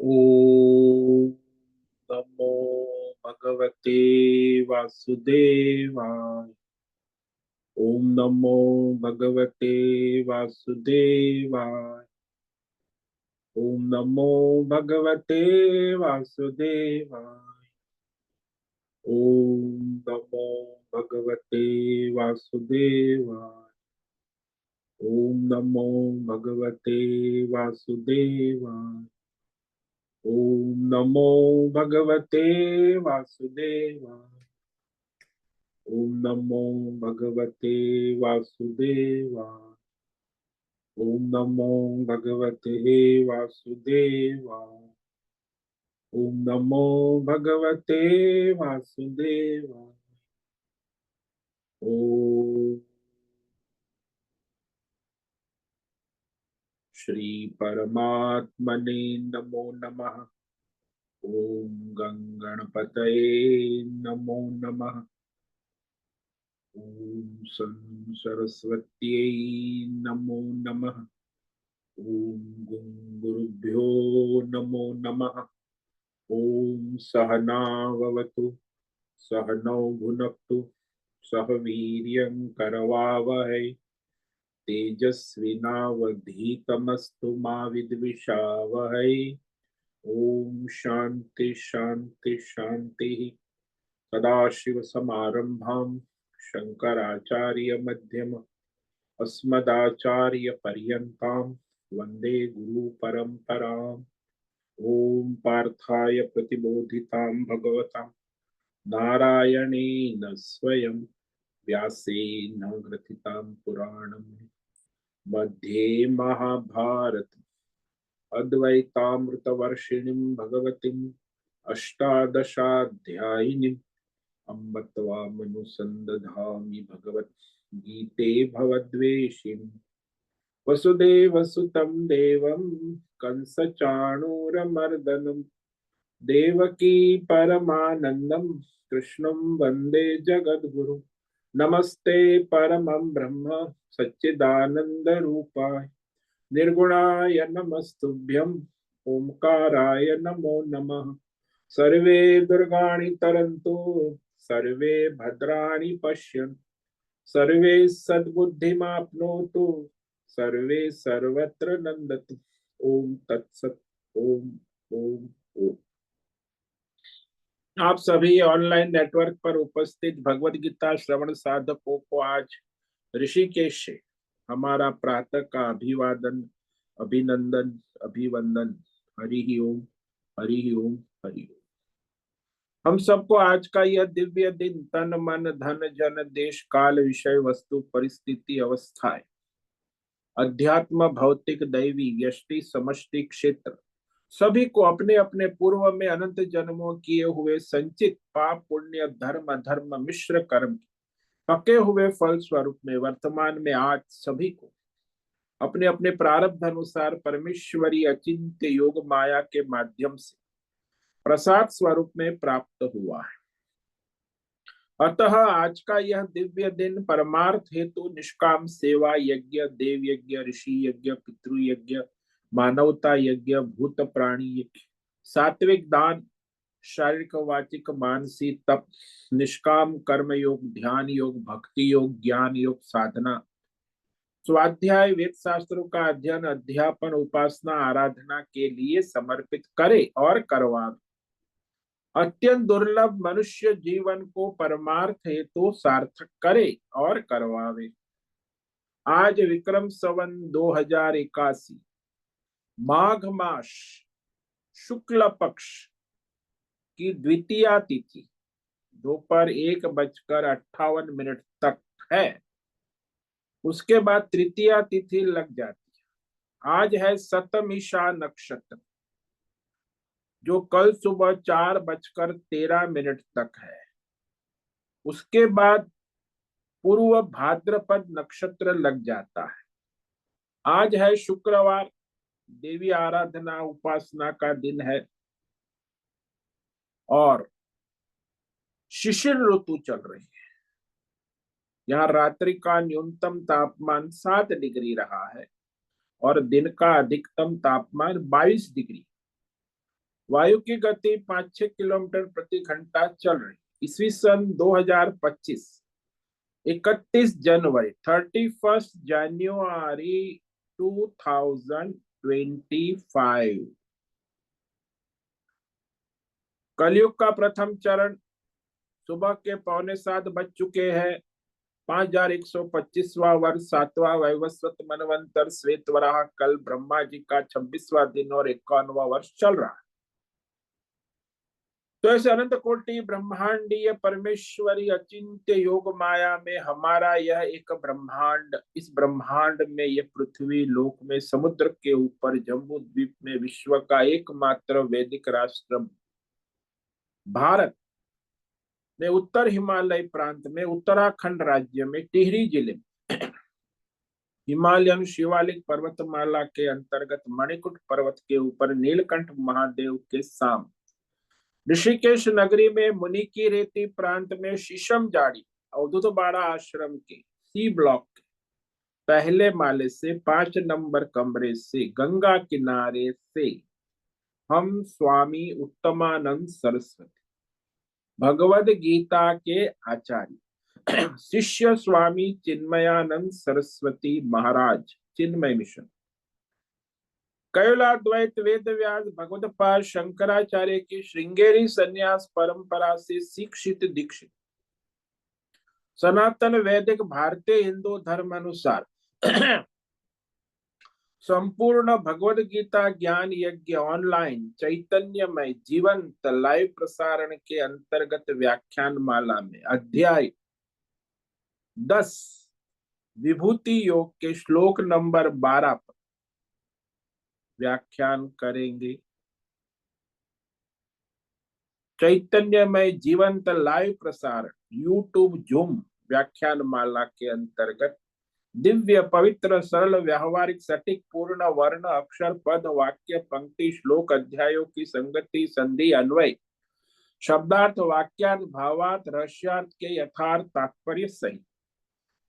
ओम नमो भगवते वासुदेवाय। ओम नमो भगवते वासुदेवाय। ओम नमो भगवते वासुदेवाय। ओम नमो भगवते वासुदेवाय। ओम नमो भगवते वासुदेवाय। ओम नमो भगवते वासुदेवाय। ओम नमो भगवते वासुदेवाय। ओम नमो भगवते वासुदेवाय। ओम नमो भगवते वासुदेवाय। ओम श्री परमात्मने नमो नमः। ओम गणपतये नमो नमः। ओम सरस्वत्यै नमो नमः। ओम गुरुभ्यो नमो नमः। ओम सहनाववतु सहनौ भुनक्तु सह वीर्यं करवावहै तेजस्विनावधीतमस्तु मा विद्विषावहै। ओम शांति शांति शांति। सदाशिवसमारम्भां शंकराचार्य मध्यम अस्मदाचार्य पर्यन्तां वन्दे गुरु परम्पराम्। ओम पार्थाय प्रतिबोधितां भगवता नारायणेन स्वयं व्यासेन ग्रथितां पुराणम् मध्ये महाभारत अद्वैतामृतवर्षिणीं भगवतीम् अष्टादशाध्यायिनीम् अम्ब त्वामनुसन्दधामि भगवद्गीते भवद्वेषिणि। वसुदेवसुतं देवं कंसचाणूरमर्दनं देवकी परमानन्दं कृष्णं वन्दे जगद्गुरुं। नमस्ते परमं ब्रह्म सच्चिदानन्दरूपाय निर्गुणाय नमस्तुभ्यं ओंकाराय नमो नमः। सर्वे दुर्गाणि तरन्तु सर्वे भद्राणि पश्यन्तु सर्वे सद्बुद्धिमाप्नोतु सर्वे सर्वत्र नंदतु। ओम तत्सत। ओम ओम ओम। आप सभी ऑनलाइन नेटवर्क पर उपस्थित भगवत गीता श्रवण साधकों को आज ऋषिकेश से हमारा प्रातः का अभिवादन अभिनंदन अभिवंदन। हरि ओम हरि ओम हरि ओम। हम सबको आज का यह दिव्य दिन तन मन धन जन देश काल विषय वस्तु परिस्थिति अवस्थाएं अध्यात्म भौतिक दैवी व्यष्टि समष्टि क्षेत्र सभी को अपने अपने पूर्व में अनंत जन्मों किए हुए संचित पाप पुण्य धर्म अधर्म मिश्र कर्म पके हुए फल स्वरूप में वर्तमान में आज सभी को अपने अपने प्रारब्ध अनुसार परमेश्वरी अचिंत्य योग माया के माध्यम से प्रसाद स्वरूप में प्राप्त हुआ है। अतः आज का यह दिव्य दिन परमार्थ हेतु निष्काम सेवा यज्ञ देव यज्ञ ऋषि यज्ञ पितृ यज्ञ मानवता यज्ञ भूत प्राणी यज्ञ सात्विक दान शारीरिक वाचिक मानसिक तप निष्काम कर्म योग ध्यान योग भक्ति योग ज्ञान योग साधना स्वाध्याय वेद शास्त्रों का अध्ययन अध्यापन उपासना आराधना के लिए समर्पित करे और करवा अत्यंत दुर्लभ मनुष्य जीवन को परमार्थ हेतु सार्थक करे और करवावे। आज विक्रम संवत 2081 माघ मास शुक्ल पक्ष की द्वितीया तिथि दोपहर 1:58 तक है। उसके बाद तृतीया तिथि लग जाती है। आज है सतमिषा नक्षत्र जो कल सुबह 4:13 तक है। उसके बाद पूर्व भाद्रपद नक्षत्र लग जाता है। आज है शुक्रवार देवी आराधना उपासना का दिन है और शिशिर ऋतु चल रही है। यहाँ रात्रि का न्यूनतम तापमान 7 डिग्री रहा है और दिन का अधिकतम तापमान 22 डिग्री। वायु की गति 5-6 किलोमीटर प्रति घंटा चल रही। ईस्वी सन 2025, 31 जनवरी, 31 जनवरी 2025। कलयुग का प्रथम चरण, सुबह के 6:45 बज चुके हैं। 5125वां वर्ष, 7वां वैवस्वत मनवंतर श्वेत वराह कल, ब्रह्मा जी का 26वां दिन और 51वां वर्ष चल रहा है। तो ऐसे अनंत कोटि ब्रह्मांडीय परमेश्वरी अचिंत्य योग माया में हमारा यह एक ब्रह्मांड, इस ब्रह्मांड में ये पृथ्वी लोक में समुद्र के ऊपर जम्बू द्वीप में विश्व का एकमात्र वैदिक राष्ट्र भारत में उत्तर हिमालय प्रांत में उत्तराखंड राज्य में टिहरी जिले में हिमालयन शिवालिक पर्वतमाला के अंतर्गत मणिकुट पर्वत के ऊपर नीलकंठ महादेव के सामने ऋषिकेश नगरी में मुनि की रेती प्रांत में शीशम जाड़ी अवधूत बाड़ा आश्रम के सी ब्लॉक के पहले माले से 5 नंबर कमरे से गंगा किनारे से हम स्वामी उत्तमानंद सरस्वती भगवद गीता के आचार्य शिष्य स्वामी चिन्मयानंद सरस्वती महाराज चिन्मय मिशन कैलाद्वैत वेद व्यास भगवतपाद शंकराचार्य की श्रृंगेरी संन्यास परंपरा से शिक्षित दीक्षित सनातन वैदिक भारतीय हिंदू धर्म अनुसार संपूर्ण भगवद गीता ज्ञान यज्ञ ऑनलाइन चैतन्यमय जीवंत लाइव प्रसारण के अंतर्गत व्याख्यान माला में अध्याय 10 विभूति योग के श्लोक नंबर 12 पर व्याख्यान करेंगे। चैतन्यमय जीवंत लाइव प्रसारण यूट्यूब जूम व्याख्यान माला के अंतर्गत दिव्य पवित्र सरल व्यावहारिक सटीक पूर्ण वर्ण अक्षर पद वाक्य पंक्ति श्लोक अध्यायों की संगति संधि अन्वय शब्दार्थ वाक्यार्थ भावार्थ रहस्यार्थ के यथार्थ तात्पर्य सहित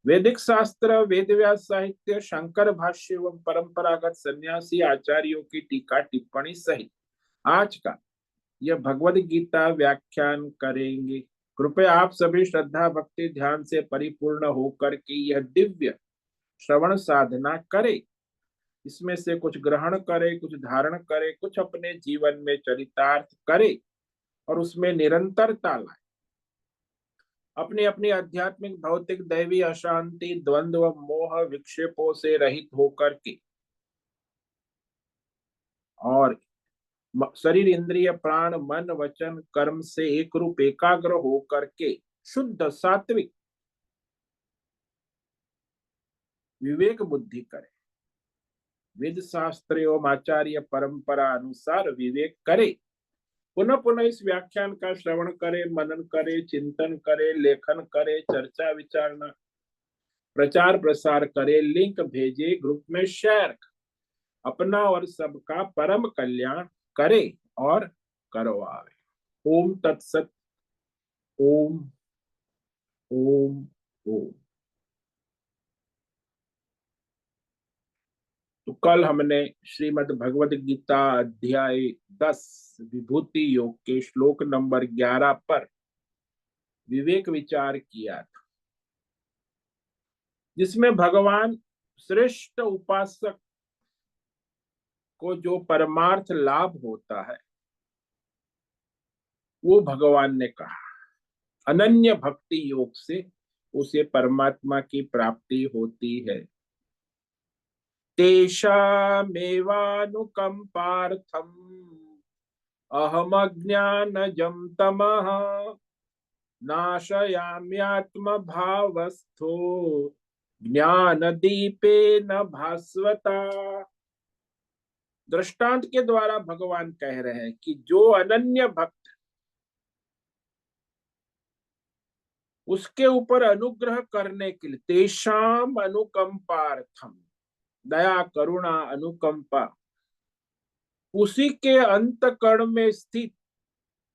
वैदिक शास्त्र वेद व्यास साहित्य शंकर भाष्य एवं परंपरागत सन्यासी आचार्यों की टीका टिप्पणी सहित आज का यह भगवद गीता व्याख्यान करेंगे। कृपया आप सभी श्रद्धा भक्ति ध्यान से परिपूर्ण होकर के यह दिव्य श्रवण साधना करे। इसमें से कुछ ग्रहण करे, कुछ धारण करे, कुछ अपने जीवन में चरितार्थ करे और उसमें निरंतरता लाए। अपनी अपनी आध्यात्मिक भौतिक दैवी अशांति द्वंद्व मोह विक्षेपों से रहित होकर के और शरीर इंद्रिय प्राण मन वचन कर्म से एक रूप एकाग्र होकर के शुद्ध सात्विक विवेक बुद्धि करे, वेद शास्त्र एवं आचार्य परंपरा अनुसार विवेक करे। पुनः पुनः इस व्याख्यान का श्रवण करे, मनन करे, चिंतन करे, लेखन करे, चर्चा विचारणा प्रचार प्रसार करे, लिंक भेजे, ग्रुप में शेयर, अपना और सबका परम कल्याण करे और करवावे। ओम तत्सत। ओम ओम ओम। तो कल हमने श्रीमद् भगवद गीता अध्याय 10 विभूति योग के श्लोक नंबर 11 पर विवेक विचार किया था, जिसमें भगवान श्रेष्ठ उपासक को जो परमार्थ लाभ होता है वो भगवान ने कहा अनन्य भक्ति योग से उसे परमात्मा की प्राप्ति होती है। तेषामेवानुकंपार्थम अहमज्ञानजं तमः नाशयाम्यात्म भावस्थो ज्ञान दीपेन भास्वता। दृष्टांत के द्वारा भगवान कह रहे हैं कि जो अनन्य भक्त उसके ऊपर अनुग्रह करने के लिए तेषाम अनुकंपार्थम दया करुणा अनुकंपा उसी के अंतकरण में स्थित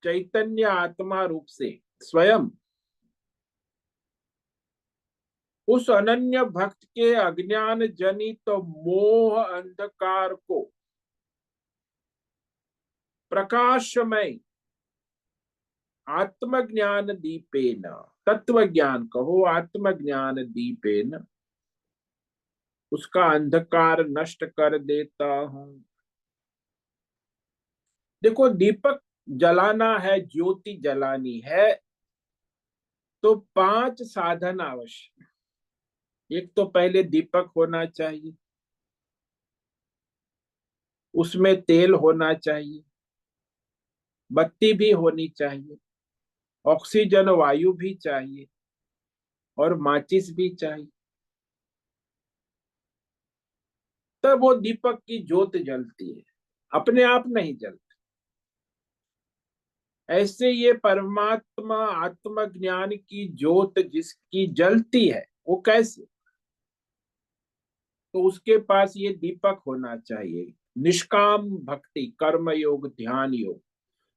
चैतन्य आत्मा रूप से स्वयं उस अनन्य भक्त के अज्ञान जनित मोह अंधकार को प्रकाशमय आत्मज्ञान दीपेन, तत्व ज्ञान कहो, आत्मज्ञान दीपेन उसका अंधकार नष्ट कर देता हूं। देखो, दीपक जलाना है, ज्योति जलानी है, तो 5 साधन आवश्यक। एक तो पहले दीपक होना चाहिए, उसमें तेल होना चाहिए, बत्ती भी होनी चाहिए, ऑक्सीजन वायु भी चाहिए, और माचिस भी चाहिए, तब वो दीपक की ज्योत जलती है, अपने आप नहीं जलती। ऐसे ये परमात्मा आत्मज्ञान की ज्योत जिसकी जलती है, वो कैसे? तो उसके पास ये दीपक होना चाहिए। निष्काम भक्ति, कर्म योग, ध्यान योग।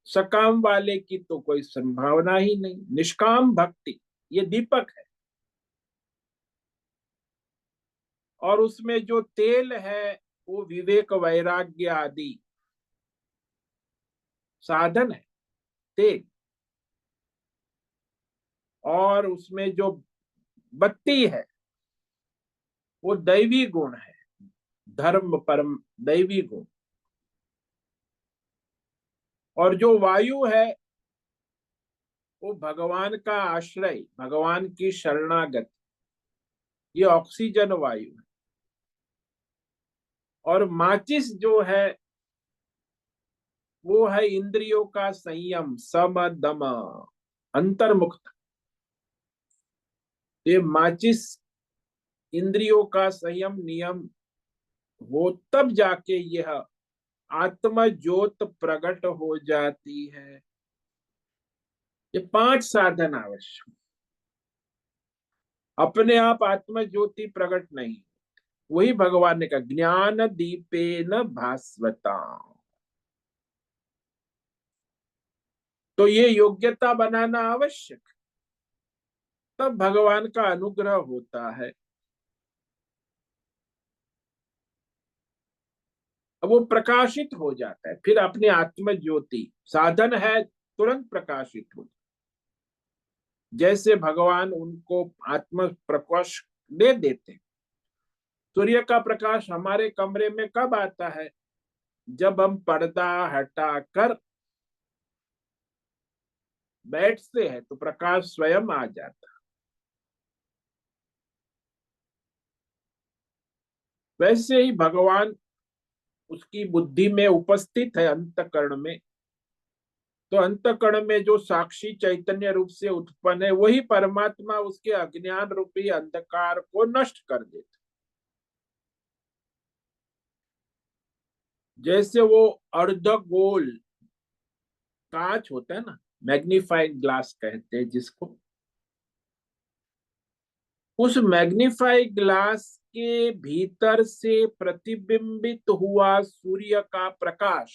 सकाम वाले की तो कोई संभावना ही नहीं। निष्काम भक्ति ये दीपक है, और उसमें जो तेल है वो विवेक वैराग्य आदि साधन है, तेल। और उसमें जो बत्ती है वो दैवी गुण है, धर्म परम दैवी गुण। और जो वायु है वो भगवान का आश्रय, भगवान की शरणागत, ये ऑक्सीजन वायु है। और माचिस जो है वो है इंद्रियों का संयम, सम दम, अंतर्मुक्त। ये माचिस इंद्रियों का संयम नियम हो, तब जाके यह आत्म ज्योत प्रकट हो जाती है। ये 5 साधन आवश्यक। अपने आप आत्म ज्योति प्रकट नहीं। वही भगवान ने कहा, ज्ञान दीपेन भास्वता। तो ये योग्यता बनाना आवश्यक, तब भगवान का अनुग्रह होता है। अब वो प्रकाशित हो जाता है, फिर अपने आत्म ज्योति साधन है, तुरंत प्रकाशित हो। जैसे भगवान उनको आत्म प्रकाश दे देते। सूर्य का प्रकाश हमारे कमरे में कब आता है? जब हम पर्दा हटाकर बैठते हैं तो प्रकाश स्वयं आ जाता है। वैसे ही भगवान उसकी बुद्धि में उपस्थित है, अंतकरण में। तो अंतकरण में जो साक्षी चैतन्य रूप से उत्पन्न है, वही परमात्मा उसके अज्ञान रूपी अंधकार को नष्ट कर देता। जैसे वो अर्धगोल कांच होता है ना, मैग्नीफाइंग ग्लास कहते हैं जिसको, उस मैग्नीफाइंग ग्लास के भीतर से प्रतिबिंबित हुआ सूर्य का प्रकाश,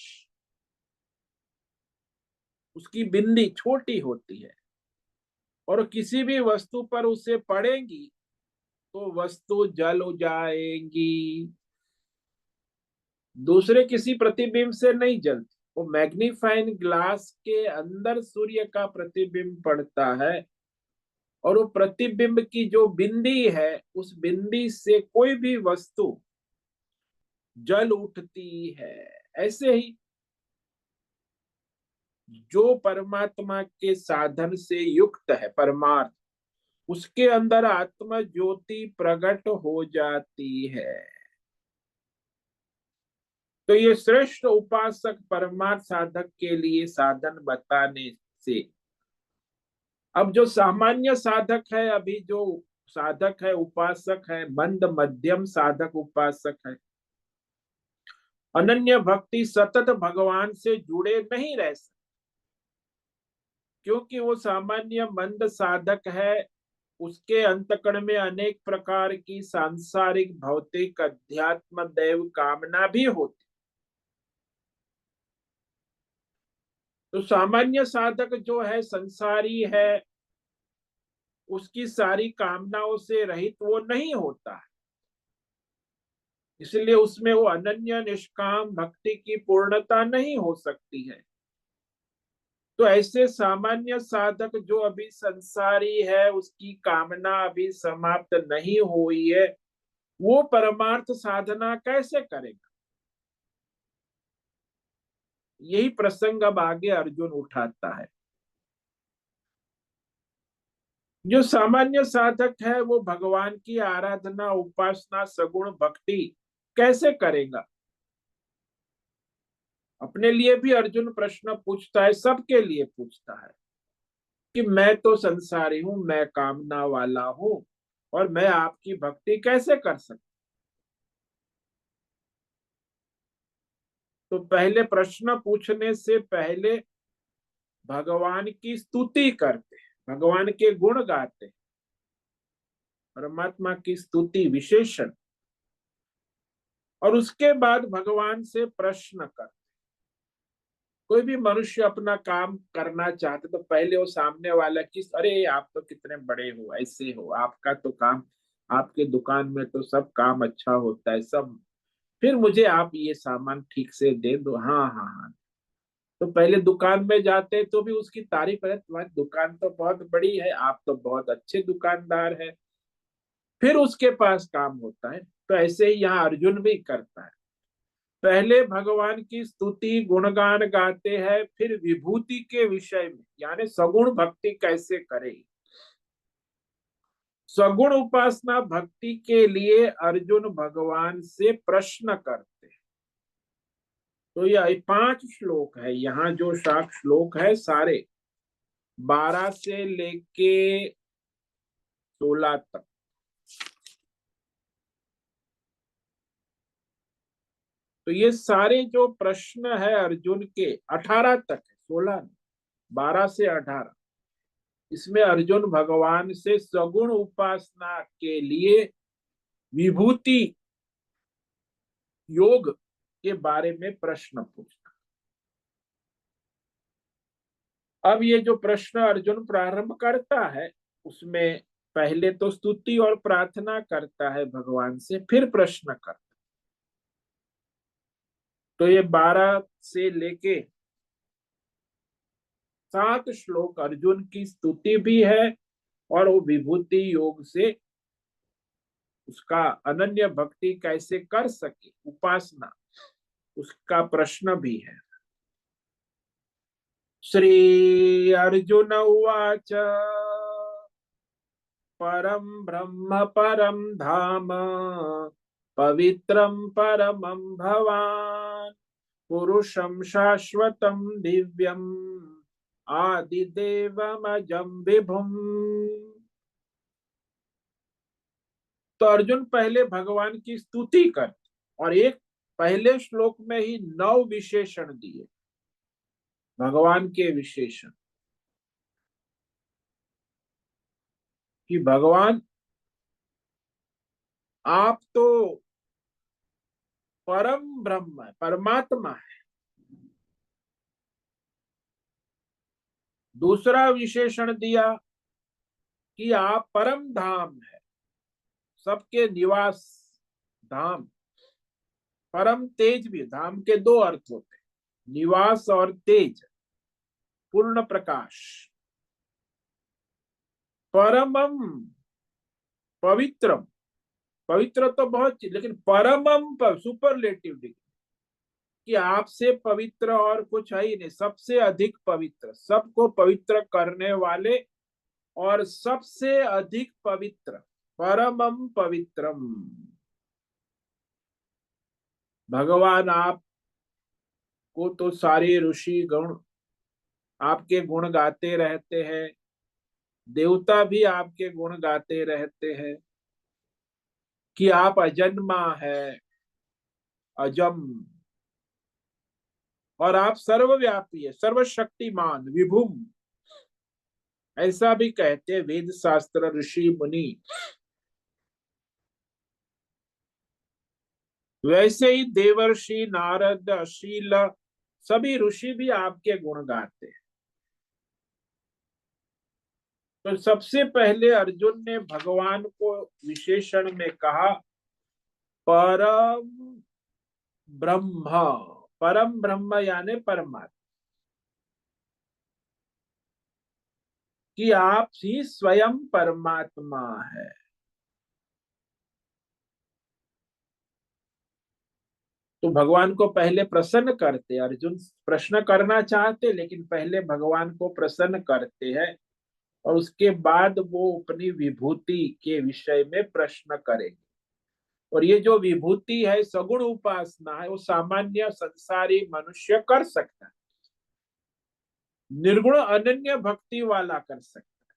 उसकी बिंदी छोटी होती है, और किसी भी वस्तु पर उसे पड़ेगी तो वस्तु जल जाएगी। दूसरे किसी प्रतिबिंब से नहीं जलती। वो मैग्नीफाइंग ग्लास के अंदर सूर्य का प्रतिबिंब पड़ता है, और वो प्रतिबिंब की जो बिंदी है, उस बिंदी से कोई भी वस्तु जल उठती है। ऐसे ही जो परमात्मा के साधन से युक्त है परमार्थ, उसके अंदर आत्म ज्योति प्रकट हो जाती है। तो ये श्रेष्ठ उपासक परमार्थ साधक के लिए साधन बताने से, अब जो सामान्य साधक है, अभी जो साधक है, उपासक है, मंद मध्यम साधक उपासक है, अनन्य भक्ति सतत भगवान से जुड़े नहीं रह सकते, क्योंकि वो सामान्य मंद साधक है। उसके अंतकरण में अनेक प्रकार की सांसारिक भौतिक अध्यात्म दैव कामना भी होती। तो सामान्य साधक जो है, संसारी है, उसकी सारी कामनाओं से रहित वो नहीं होता है। इसलिए उसमें वो अनन्य निष्काम भक्ति की पूर्णता नहीं हो सकती है। तो ऐसे सामान्य साधक जो अभी संसारी है, उसकी कामना अभी समाप्त नहीं हुई है, वो परमार्थ साधना कैसे करेगा? यही प्रसंग अब आगे अर्जुन उठाता है। जो सामान्य साधक है वो भगवान की आराधना, उपासना, सगुण भक्ति कैसे करेगा? अपने लिए भी अर्जुन प्रश्न पूछता है, सबके लिए पूछता है कि मैं तो संसारी हूं, मैं कामना वाला हूं, और मैं आपकी भक्ति कैसे कर सकता? तो पहले प्रश्न पूछने से पहले भगवान की स्तुति करते, भगवान के गुण गाते, परमात्मा की स्तुति विशेषण, और उसके बाद भगवान से प्रश्न करते। कोई भी मनुष्य अपना काम करना चाहते तो पहले वो सामने वाला की, अरे आप तो कितने बड़े हो, ऐसे हो, आपका तो काम, आपके दुकान में तो सब काम अच्छा होता है सब, फिर मुझे आप ये सामान ठीक से दे दो। हाँ हाँ हाँ। तो पहले दुकान में जाते तो भी उसकी तारीफ है, तुम्हारी दुकान तो बहुत बड़ी है, आप तो बहुत अच्छे दुकानदार है, फिर उसके पास काम होता है। तो ऐसे ही यहाँ अर्जुन भी करता है, पहले भगवान की स्तुति गुणगान गाते हैं, फिर विभूति के विषय में, यानी सगुण भक्ति कैसे करें, सगुण उपासना भक्ति के लिए अर्जुन भगवान से प्रश्न करते हैं। तो यह 5 श्लोक है, यहाँ जो 7 श्लोक है सारे 12 से लेके 16 तक। तो ये सारे जो प्रश्न है अर्जुन के 18 तक है, 16 12 से 18, इसमें अर्जुन भगवान से सगुण उपासना के लिए विभूति योग के बारे में प्रश्न पूछता। अब ये जो प्रश्न अर्जुन प्रारंभ करता है, उसमें पहले तो स्तुति और प्रार्थना करता है भगवान से, फिर प्रश्न करता। तो ये 12 से लेके 7 श्लोक अर्जुन की स्तुति भी है, और वो विभूति योग से उसका अनन्य भक्ति कैसे कर सके, उपासना, उसका प्रश्न भी है। श्री अर्जुन उवाच परम ब्रह्म परम धाम पवित्रम परमं भवान पुरुषं शाश्वतं दिव्यम आदिदेवमजं विभुम। तो अर्जुन पहले भगवान की स्तुति कर, और एक पहले श्लोक में ही 9 विशेषण दिए, भगवान के विशेषण, कि भगवान आप तो परम ब्रह्म है, परमात्मा है। दूसरा विशेषण दिया कि आप परम धाम है, सबके निवास धाम। परम तेज भी, धाम के 2 अर्थ होते हैं, निवास और तेज, पूर्ण प्रकाश। परमम पवित्रम, पवित्र तो बहुत चीज, लेकिन परमम पर सुपरलेटिव डिग्री, कि आपसे पवित्र और कुछ है ही नहीं, सबसे अधिक पवित्र, सबको पवित्र करने वाले और सबसे अधिक पवित्र, परमम पवित्रम। भगवान आपको तो सारे ऋषि गण आपके गुण गाते रहते हैं, देवता भी आपके गुण गाते रहते हैं, कि आप अजन्मा है, अजम, और आप सर्वव्यापी है, सर्वशक्तिमान, विभुम, ऐसा भी कहते हैं वेद शास्त्र ऋषि मुनि। वैसे ही देवर्षि नारद अशील सभी ऋषि भी आपके गुण गाते हैं। तो सबसे पहले अर्जुन ने भगवान को विशेषण में कहा परम ब्रह्म, परम ब्रह्म यानी परमात्मा, कि आप ही स्वयं परमात्मा है। तो भगवान को पहले प्रसन्न करते, अर्जुन प्रश्न करना चाहते लेकिन पहले भगवान को प्रसन्न करते हैं, और उसके बाद वो अपनी विभूति के विषय में प्रश्न करेंगे। और ये जो विभूति है, सगुण उपासना है, वो सामान्य संसारी मनुष्य कर सकता है, निर्गुण अनन्य भक्ति वाला कर सकता है।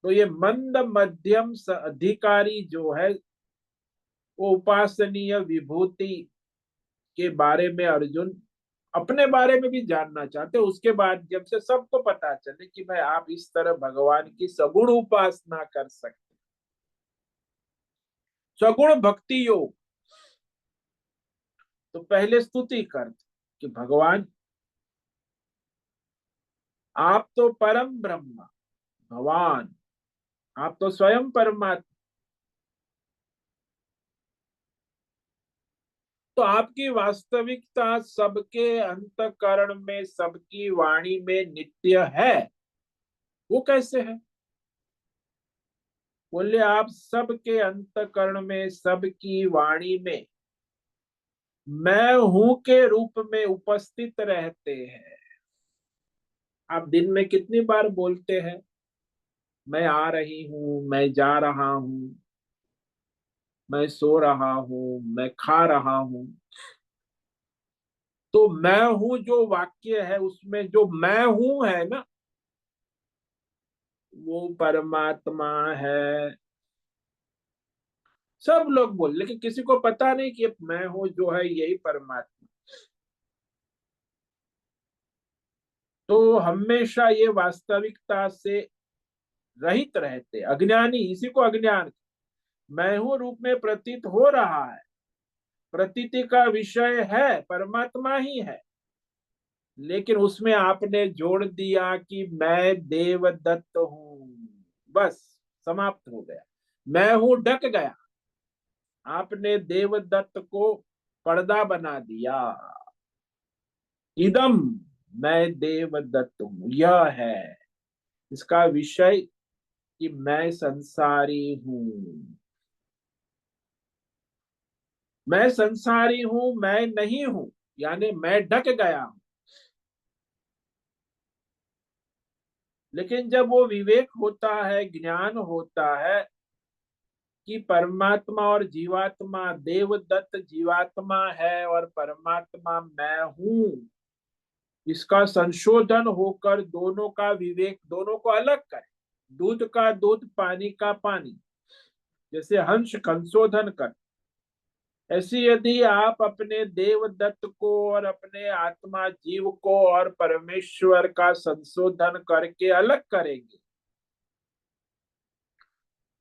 तो ये मंद मध्यम अधिकारी जो है, वो उपासनीय विभूति के बारे में अर्जुन अपने बारे में भी जानना चाहते, उसके बाद जब से सबको पता चले कि भाई आप इस तरह भगवान की सगुण उपासना कर सकते, सगुण भक्ति योग, तो पहले स्तुति करते कि भगवान आप तो परम ब्रह्म, भगवान आप तो स्वयं परमात्मा, तो आपकी वास्तविकता सबके अंतकरण में, सबकी वाणी में नित्य है। वो कैसे है? बोले आप सबके अंतकरण में, सबकी वाणी में मैं हूं के रूप में उपस्थित रहते हैं। आप दिन में कितनी बार बोलते हैं, मैं आ रही हूं, मैं जा रहा हूं, मैं सो रहा हूं, मैं खा रहा हूं। तो मैं हूं जो वाक्य है, उसमें जो मैं हूं है ना, वो परमात्मा है। सब लोग बोल, लेकिन किसी को पता नहीं कि मैं हूं जो है यही परमात्मा। तो हमेशा ये वास्तविकता से रहित रहते, अज्ञानी, इसी को अज्ञान, मैं हूं रूप में प्रतीत हो रहा है, प्रतीति का विषय है परमात्मा ही है, लेकिन उसमें आपने जोड़ दिया कि मैं देवदत्त हूं, बस समाप्त हो गया, मैं हूं ढक गया, आपने देवदत्त को पर्दा बना दिया। इदम, मैं देवदत्त हूं, यह है इसका विषय कि मैं संसारी हूं, मैं संसारी हूं, मैं नहीं हूं, यानी मैं ढक गया हूं। लेकिन जब वो विवेक होता है, ज्ञान होता है कि परमात्मा और जीवात्मा, देवदत्त जीवात्मा है और परमात्मा मैं हूं, इसका संशोधन होकर दोनों का विवेक, दोनों को अलग करे, दूध का दूध, पानी का पानी, जैसे हंस संशोधन कर, ऐसी यदि आप अपने देवदत्त को और अपने आत्मा जीव को और परमेश्वर का संशोधन करके अलग करेंगे,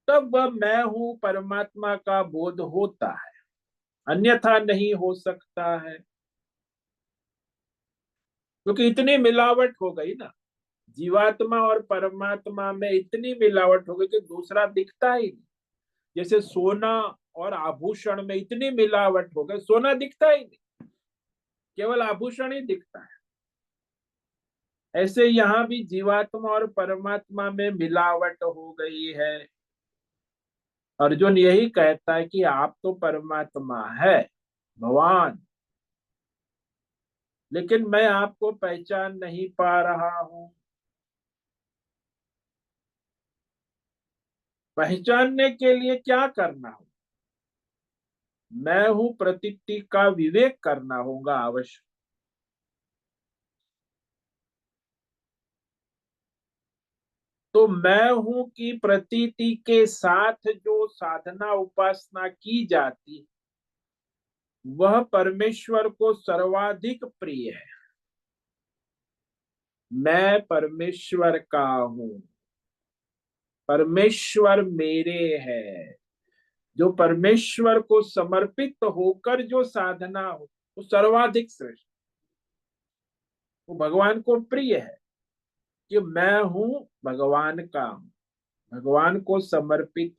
तब वह मैं हूं परमात्मा का बोध होता है, अन्यथा नहीं हो सकता है। क्योंकि इतनी मिलावट हो गई ना, जीवात्मा और परमात्मा में इतनी मिलावट हो गई कि दूसरा दिखता ही नहीं। जैसे सोना और आभूषण में इतनी मिलावट हो गई, सोना दिखता ही नहीं, केवल आभूषण ही दिखता है। ऐसे यहाँ भी जीवात्मा और परमात्मा में मिलावट हो गई है। अर्जुन यही कहता है कि आप तो परमात्मा है, भगवान, लेकिन मैं आपको पहचान नहीं पा रहा हूं। पहचानने के लिए क्या करना हो? मैं हूं प्रतीति का विवेक करना होगा अवश्य। तो मैं हूं की प्रतीति के साथ जो साधना उपासना की जाती, वह परमेश्वर को सर्वाधिक प्रिय है। मैं परमेश्वर का हूं, परमेश्वर मेरे है। जो परमेश्वर को समर्पित होकर जो साधना हो, वो सर्वाधिक श्रेष्ठ, वो भगवान को प्रिय है कि मैं हूं भगवान का हूं, भगवान को समर्पित।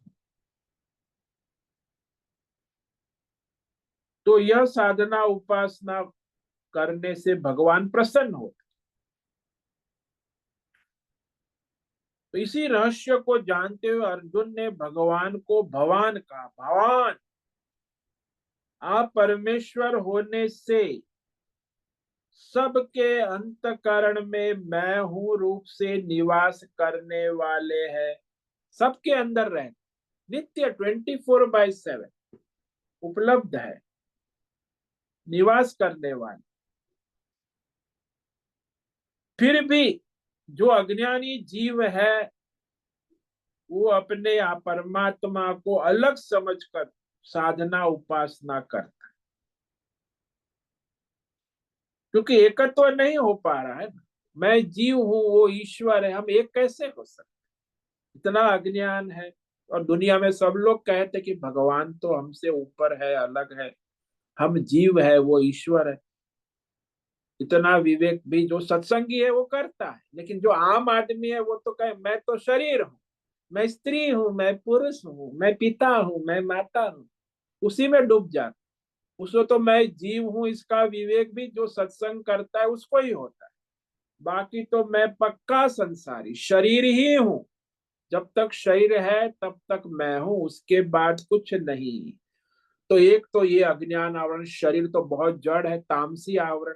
तो यह साधना उपासना करने से भगवान प्रसन्न होते। तो इसी रहस्य को जानते हुए अर्जुन ने भगवान को भगवान कहा। भगवान, आप परमेश्वर होने से सबके अंतकरण में मैं हूं रूप से निवास करने वाले हैं, सबके अंदर रह नित्य 24/7 उपलब्ध है, निवास करने वाले। फिर भी जो अज्ञानी जीव है वो अपने आप परमात्मा को अलग समझकर साधना उपासना करता है, क्योंकि एकत्व नहीं हो पा रहा है ना। मैं जीव हूं, वो ईश्वर है, हम एक कैसे हो सकते, इतना अज्ञान है। और दुनिया में सब लोग कहते कि भगवान तो हमसे ऊपर है, अलग है, हम जीव है, वो ईश्वर है। इतना विवेक भी जो सत्संगी है वो करता है, लेकिन जो आम आदमी है वो तो कहे मैं तो शरीर हूँ, मैं स्त्री हूँ, मैं पुरुष हूँ, मैं पिता हूँ, मैं माता हूँ, उसी में डूब जाता। उसको तो मैं जीव हूँ इसका विवेक भी जो सत्संग करता है उसको ही होता है। बाकी तो मैं पक्का संसारी शरीर ही हूँ, जब तक शरीर है तब तक मैं हूँ, उसके बाद कुछ नहीं। तो एक तो ये अज्ञान आवरण, शरीर तो बहुत जड़ है, तामसी आवरण।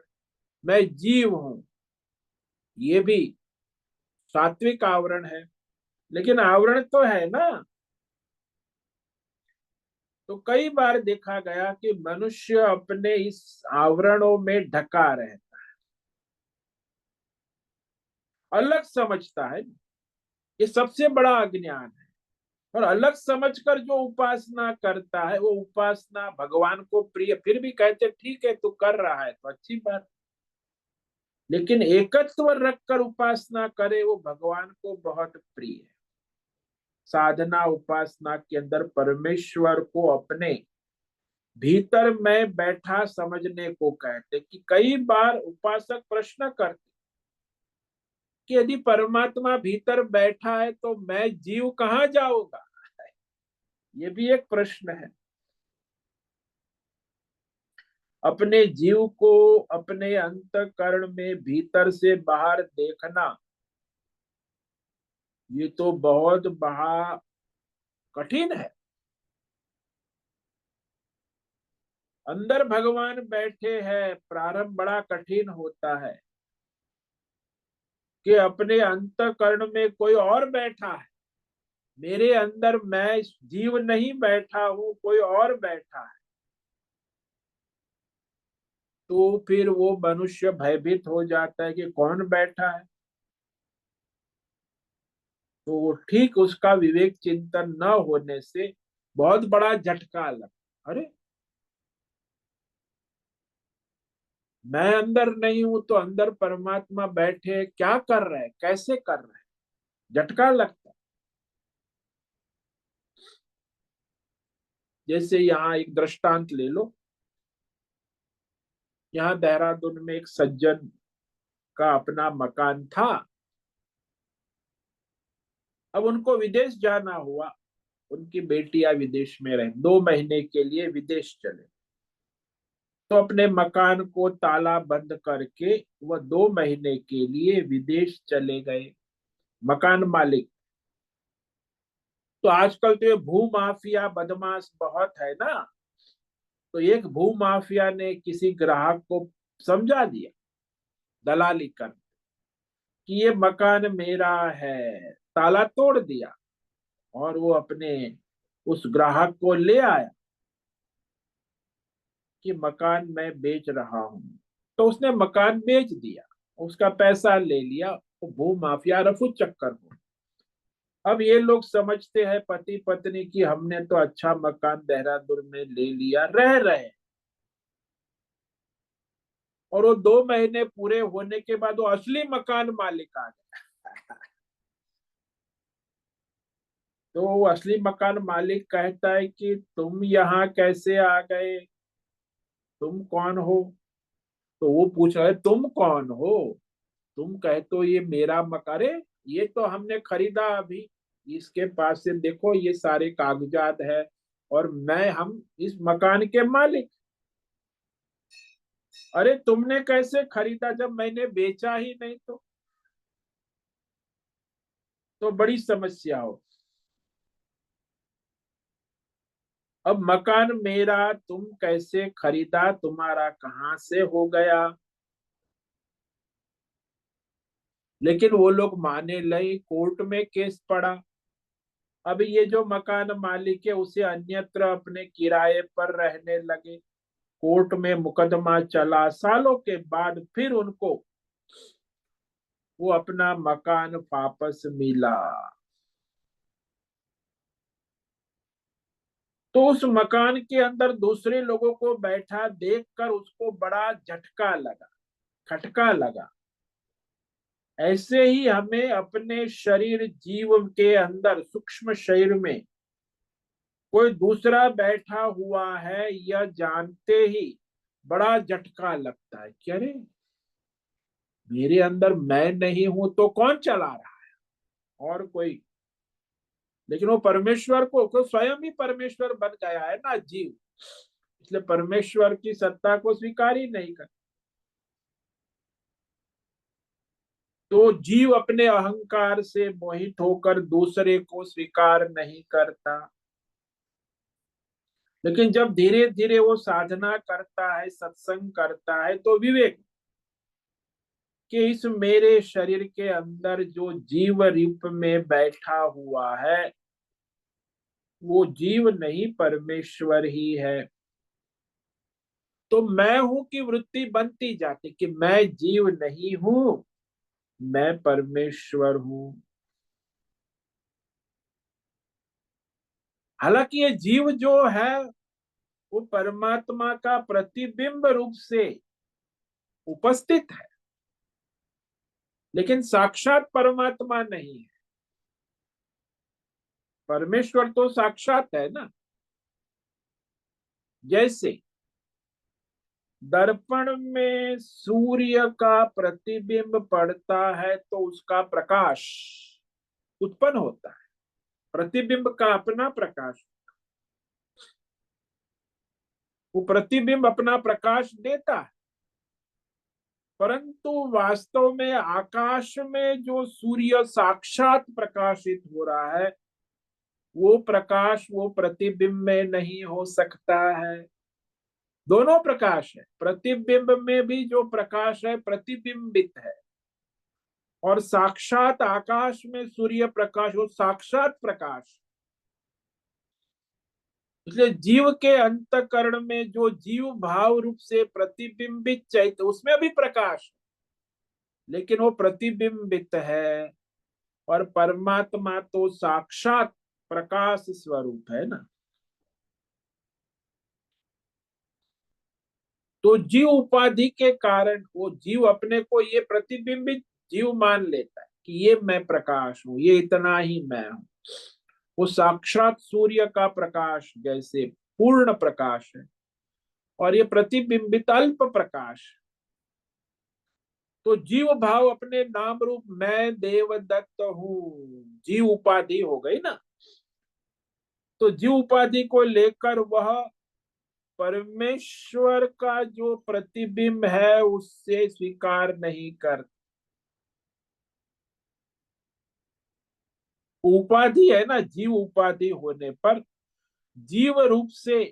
मैं जीव हूं, ये भी सात्विक आवरण है, लेकिन आवरण तो है ना। तो कई बार देखा गया कि मनुष्य अपने इस आवरणों में ढका रहता, अलग समझता है। ये सबसे बड़ा अज्ञान है। और अलग समझकर जो उपासना करता है वो उपासना भगवान को प्रिय, फिर भी कहते ठीक है तू कर रहा है तो अच्छी बात, लेकिन एकत्व रखकर उपासना करे वो भगवान को बहुत प्रिय है। साधना उपासना के अंदर परमेश्वर को अपने भीतर में बैठा समझने को कहते। कि कई बार उपासक प्रश्न करते कि यदि परमात्मा भीतर बैठा है तो मैं जीव कहाँ जाऊंगा, ये भी एक प्रश्न है। अपने जीव को अपने अंतःकरण में भीतर से बाहर देखना, ये तो बहुत बड़ा कठिन है। अंदर भगवान बैठे हैं, प्रारंभ बड़ा कठिन होता है कि अपने अंतःकरण में कोई और बैठा है, मेरे अंदर मैं जीव नहीं बैठा हूं, कोई और बैठा है। तो फिर वो मनुष्य भयभीत हो जाता है कि कौन बैठा है। तो वो ठीक उसका विवेक चिंतन न होने से बहुत बड़ा झटका लगा। अरे मैं अंदर नहीं हूं तो अंदर परमात्मा बैठे क्या कर रहे हैं, कैसे कर रहे हैं, झटका लगता है। जैसे यहाँ एक दृष्टांत ले लो। यहाँ देहरादून में एक सज्जन का अपना मकान था। अब उनको विदेश जाना हुआ, उनकी बेटियां विदेश में रहे, 2 महीने के लिए विदेश चले। तो अपने मकान को ताला बंद करके वह 2 महीने के लिए विदेश चले गए, मकान मालिक। तो आजकल तो ये भू माफिया बदमाश बहुत है ना। तो एक भू माफिया ने किसी ग्राहक को समझा दिया, दलाली कर, कि ये मकान मेरा है, ताला तोड़ दिया। और वो अपने उस ग्राहक को ले आया कि मकान मैं बेच रहा हूं। तो उसने मकान बेच दिया, उसका पैसा ले लिया। वो भू माफिया रफू चक्कर हो। अब ये लोग समझते हैं पति पत्नी की हमने तो अच्छा मकान देहरादून में ले लिया, रह रहे। और वो 2 महीने पूरे होने के बाद वो असली मकान मालिक आ गया। तो वो असली मकान मालिक कहता है कि तुम यहाँ कैसे आ गए, तुम कौन हो। तो वो पूछ रहा है तुम कौन हो। तुम कहे तो ये मेरा मकान, अरे ये तो हमने खरीदा अभी, इसके पास से देखो ये सारे कागजात है, और हम इस मकान के मालिक। अरे तुमने कैसे खरीदा जब मैंने बेचा ही नहीं? तो बड़ी समस्या हो। अब मकान मेरा, तुम कैसे खरीदा, तुम्हारा कहाँ से हो गया? लेकिन वो लोग माने नहीं, कोर्ट में केस पड़ा। अब ये जो मकान मालिक है उसे अन्यत्र अपने किराए पर रहने लगे। कोर्ट में मुकदमा चला, सालों के बाद फिर उनको वो अपना मकान वापस मिला। तो उस मकान के अंदर दूसरे लोगों को बैठा देखकर उसको बड़ा झटका लगा, खटका लगा। ऐसे ही हमें अपने शरीर जीव के अंदर, सूक्ष्म शरीर में कोई दूसरा बैठा हुआ है, यह जानते ही बड़ा झटका लगता है कि अरे मेरे अंदर मैं नहीं हूं तो कौन चला रहा है? और कोई। लेकिन वो परमेश्वर को स्वयं ही परमेश्वर बन गया है ना जीव, इसलिए परमेश्वर की सत्ता को स्वीकार ही नहीं कर। तो जीव अपने अहंकार से मोहित होकर दूसरे को स्वीकार नहीं करता। लेकिन जब धीरे धीरे वो साधना करता है, सत्संग करता है, तो विवेक कि इस मेरे शरीर के अंदर जो जीव रूप में बैठा हुआ है वो जीव नहीं, परमेश्वर ही है। तो मैं हूं की वृत्ति बनती जाती कि मैं जीव नहीं हूं, मैं परमेश्वर हूं। हालांकि ये जीव जो है वो परमात्मा का प्रतिबिंब रूप से उपस्थित है, लेकिन साक्षात परमात्मा नहीं है। परमेश्वर तो साक्षात है ना। जैसे दर्पण में सूर्य का प्रतिबिंब पड़ता है तो उसका प्रकाश उत्पन्न होता है, प्रतिबिंब का अपना प्रकाश। वो प्रतिबिंब अपना प्रकाश देता है, परंतु वास्तव में आकाश में जो सूर्य साक्षात प्रकाशित हो रहा है वो प्रकाश वो प्रतिबिंब में नहीं हो सकता है। दोनों प्रकाश है, प्रतिबिंब में भी जो प्रकाश है प्रतिबिंबित है, और साक्षात आकाश में सूर्य प्रकाश वो साक्षात प्रकाश। इसलिए जीव के अंतकरण में जो जीव भाव रूप से प्रतिबिंबित चैत्य उसमें भी प्रकाश, लेकिन वो प्रतिबिंबित है। और परमात्मा तो साक्षात प्रकाश स्वरूप है ना। तो जीव उपाधि के कारण वो जीव अपने को ये प्रतिबिंबित जीव मान लेता है कि ये मैं प्रकाश हूं, ये इतना ही मैं हूं। वो साक्षात सूर्य का प्रकाश जैसे पूर्ण प्रकाश है, और ये प्रतिबिंबित अल्प प्रकाश। तो जीव भाव अपने नाम रूप मैं देवदत्त हूँ, जीव उपाधि हो गई ना। तो जीव उपाधि को लेकर वह परमेश्वर का जो प्रतिबिंब है उससे स्वीकार नहीं कर। उपाधि है ना, जीव उपाधि होने पर जीव रूप से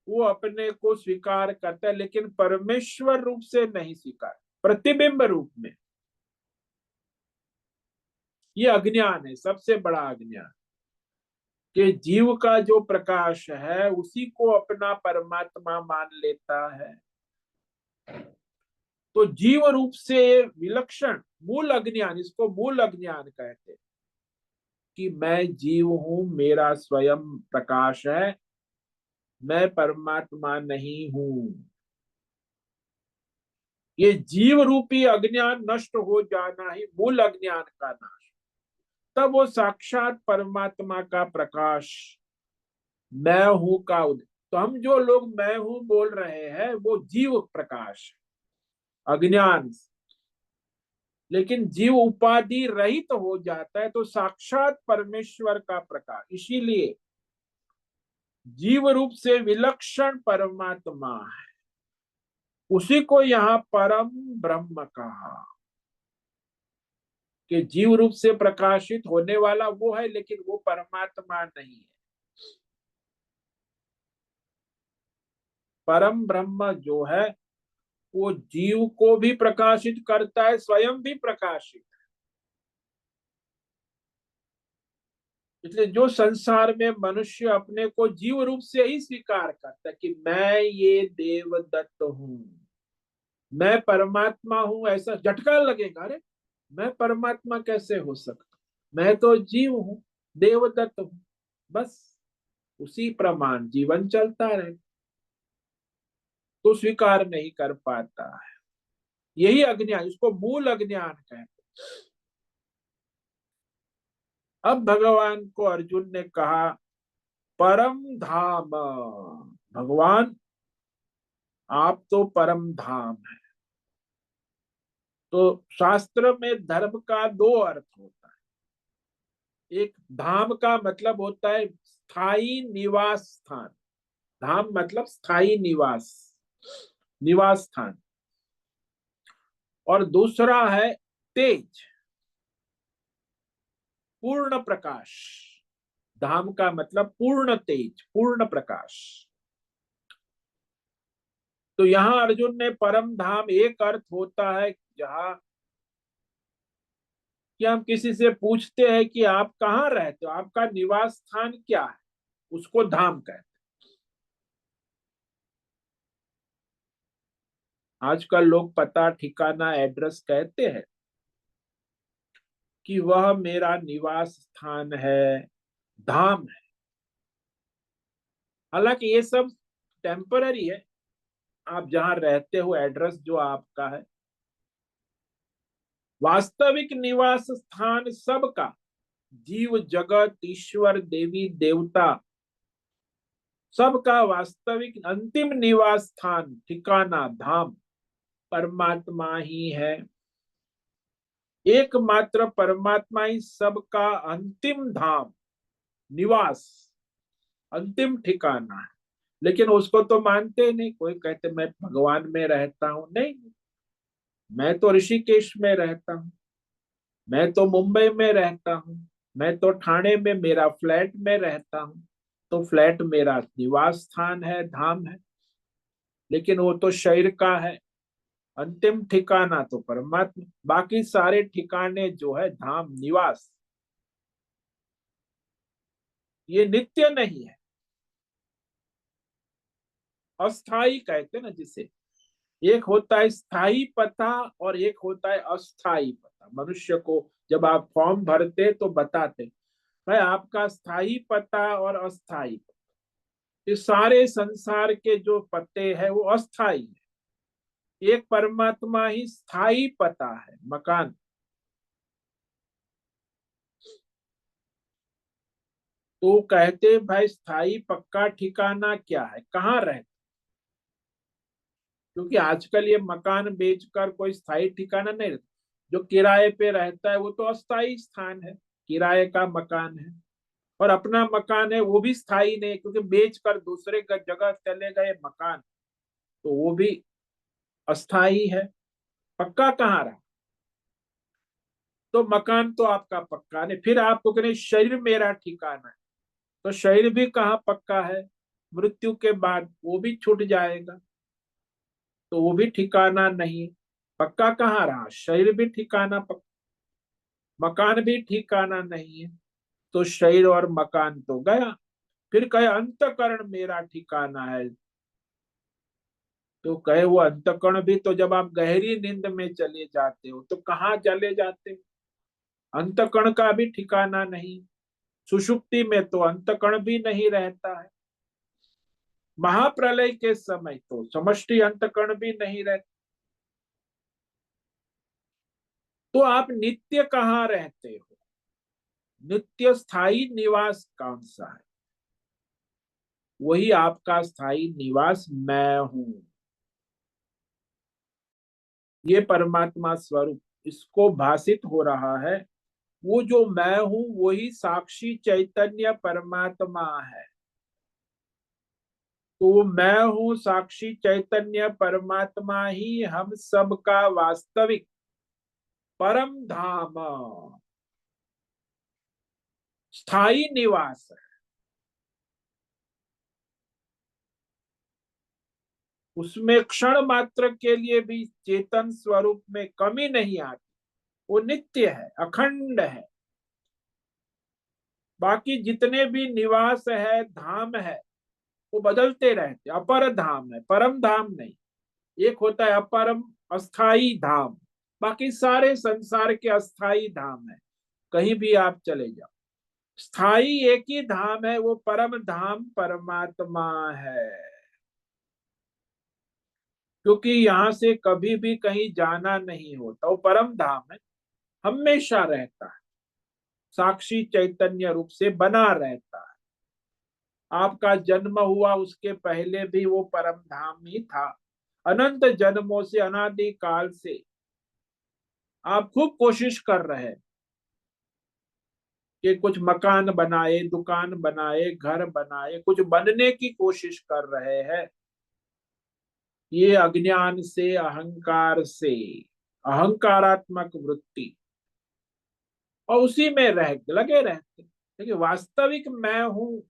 वो अपने को स्वीकार करता है, लेकिन परमेश्वर रूप से नहीं स्वीकार, प्रतिबिंब रूप में। ये अज्ञान है, सबसे बड़ा अज्ञान, कि जीव का जो प्रकाश है उसी को अपना परमात्मा मान लेता है। तो जीव रूप से विलक्षण मूल अज्ञान, इसको मूल अज्ञान कहते हैं कि मैं जीव हूं, मेरा स्वयं प्रकाश है, मैं परमात्मा नहीं हूं। ये जीव रूपी अज्ञान नष्ट हो जाना ही मूल अज्ञान का नाश। तब वो साक्षात परमात्मा का प्रकाश, मैं हूं का उदय। तो हम जो लोग मैं हूं बोल रहे हैं वो जीव प्रकाश, अज्ञान। लेकिन जीव उपाधि रहित हो जाता है तो साक्षात परमेश्वर का प्रकाश। इसीलिए जीव रूप से विलक्षण परमात्मा है, उसी को यहाँ परम ब्रह्म कहा कि जीव रूप से प्रकाशित होने वाला वो है, लेकिन वो परमात्मा नहीं है। परम ब्रह्म जो है वो जीव को भी प्रकाशित करता है, स्वयं भी प्रकाशित। इसलिए जो संसार में मनुष्य अपने को जीव रूप से ही स्वीकार करता है कि मैं ये देवदत्त हूं, मैं परमात्मा हूं, ऐसा झटका लगेगा, अरे मैं परमात्मा कैसे हो सकता, मैं तो जीव हूं, देवदत्त हूं। बस उसी प्रमाण जीवन चलता रहे, तो स्वीकार नहीं कर पाता है। यही अज्ञान, इसको मूल अज्ञान कहते हैं। अब भगवान को अर्जुन ने कहा परम धाम, भगवान आप तो परम धाम है। तो शास्त्र में धर्म का दो अर्थ होता है। एक धाम का मतलब होता है स्थायी निवास स्थान, धाम मतलब स्थायी निवास, निवास स्थान। और दूसरा है तेज, पूर्ण प्रकाश। धाम का मतलब पूर्ण तेज, पूर्ण प्रकाश। तो यहाँ अर्जुन ने परम धाम, एक अर्थ होता है जहाँ कि हम किसी से पूछते हैं कि आप कहाँ रहते हो, आपका निवास स्थान क्या है, उसको धाम कहते हैं। आजकल लोग पता ठिकाना एड्रेस कहते हैं कि वह मेरा निवास स्थान है, धाम है। हालांकि ये सब टेम्पररी है, आप जहां रहते हो एड्रेस जो आपका है, वास्तविक निवास स्थान सबका, जीव जगत ईश्वर देवी देवता सबका वास्तविक अंतिम निवास स्थान ठिकाना धाम परमात्मा ही है। एकमात्र परमात्मा ही सबका अंतिम धाम, निवास, अंतिम ठिकाना है। लेकिन उसको तो मानते नहीं, कोई कहते मैं भगवान में रहता हूं, नहीं, मैं तो ऋषिकेश में रहता हूँ, मैं तो मुंबई में रहता हूँ, मैं तो ठाणे में मेरा फ्लैट में रहता हूँ, तो फ्लैट मेरा निवास स्थान है, धाम है। लेकिन वो तो शरीर का है, अंतिम ठिकाना तो परमात्मा। बाकी सारे ठिकाने जो है धाम निवास, ये नित्य नहीं है, अस्थाई कहते हैं ना जिसे। एक होता है स्थाई पता और एक होता है अस्थाई पता। मनुष्य को जब आप फॉर्म भरते तो बताते भाई आपका स्थाई पता और अस्थाई पता। इस सारे संसार के जो पते हैं वो अस्थाई है, एक परमात्मा ही स्थाई पता है, मकान। तो कहते भाई स्थाई पक्का ठिकाना क्या है, कहाँ रहते। क्योंकि आजकल ये मकान बेचकर कोई स्थायी ठिकाना नहीं रहता। जो किराए पे रहता है वो तो अस्थाई स्थान है, किराए का मकान है। और अपना मकान है वो भी स्थायी नहीं, क्योंकि बेचकर दूसरे का जगह चले गए मकान, तो वो भी अस्थाई है। पक्का कहाँ रहा। तो मकान तो आपका पक्का नहीं, फिर आपको कहने शरीर मेरा ठिकाना है, तो शरीर भी कहाँ पक्का है, मृत्यु के बाद वो भी छूट जाएगा, तो वो भी ठिकाना नहीं। पक्का कहाँ रहा, शरीर भी ठिकाना पक्का, मकान भी ठिकाना नहीं है, तो शरीर और मकान तो गया। फिर कहे अंतकरण मेरा ठिकाना है, तो कहे वो अंतकरण भी तो जब आप गहरी नींद में चले जाते हो तो कहाँ चले जाते हो, अंतकरण का भी ठिकाना नहीं। सुषुप्ति में तो अंतकण भी नहीं रहता है, महाप्रलय के समय तो समष्टि अंतकण भी नहीं रहता। तो आप नित्य कहाँ रहते हो, नित्य स्थायी निवास कौन सा है, वही आपका स्थायी निवास मैं हूं, ये परमात्मा स्वरूप इसको भाषित हो रहा है। वो जो मैं हूं वही साक्षी चैतन्य परमात्मा है। तो मैं हूं साक्षी चैतन्य परमात्मा ही हम सब का वास्तविक परम धाम, स्थायी निवास है। उसमें क्षण मात्र के लिए भी चेतन स्वरूप में कमी नहीं आती। वो नित्य है, अखंड है। बाकी जितने भी निवास है, धाम है, वो बदलते रहते। अपर धाम है, परम धाम नहीं। एक होता है अपरम, अस्थाई धाम। बाकी सारे संसार के अस्थाई धाम है, कहीं भी आप चले जाओ। स्थाई एक ही धाम है, वो परम धाम परमात्मा है। क्योंकि यहां से कभी भी कहीं जाना नहीं होता, वो परम धाम है, हमेशा रहता है, साक्षी चैतन्य रूप से बना रहता है। आपका जन्म हुआ उसके पहले भी वो परम धाम ही था। अनंत जन्मों से, अनादि काल से आप खूब कोशिश कर रहे हैं कि कुछ मकान बनाए, दुकान बनाए, घर बनाए, कुछ बनने की कोशिश कर रहे हैं। ये अज्ञान से, अहंकार से, अहंकारात्मक वृत्ति, और उसी में रह लगे रहते। लेकिन वास्तविक मैं हूं,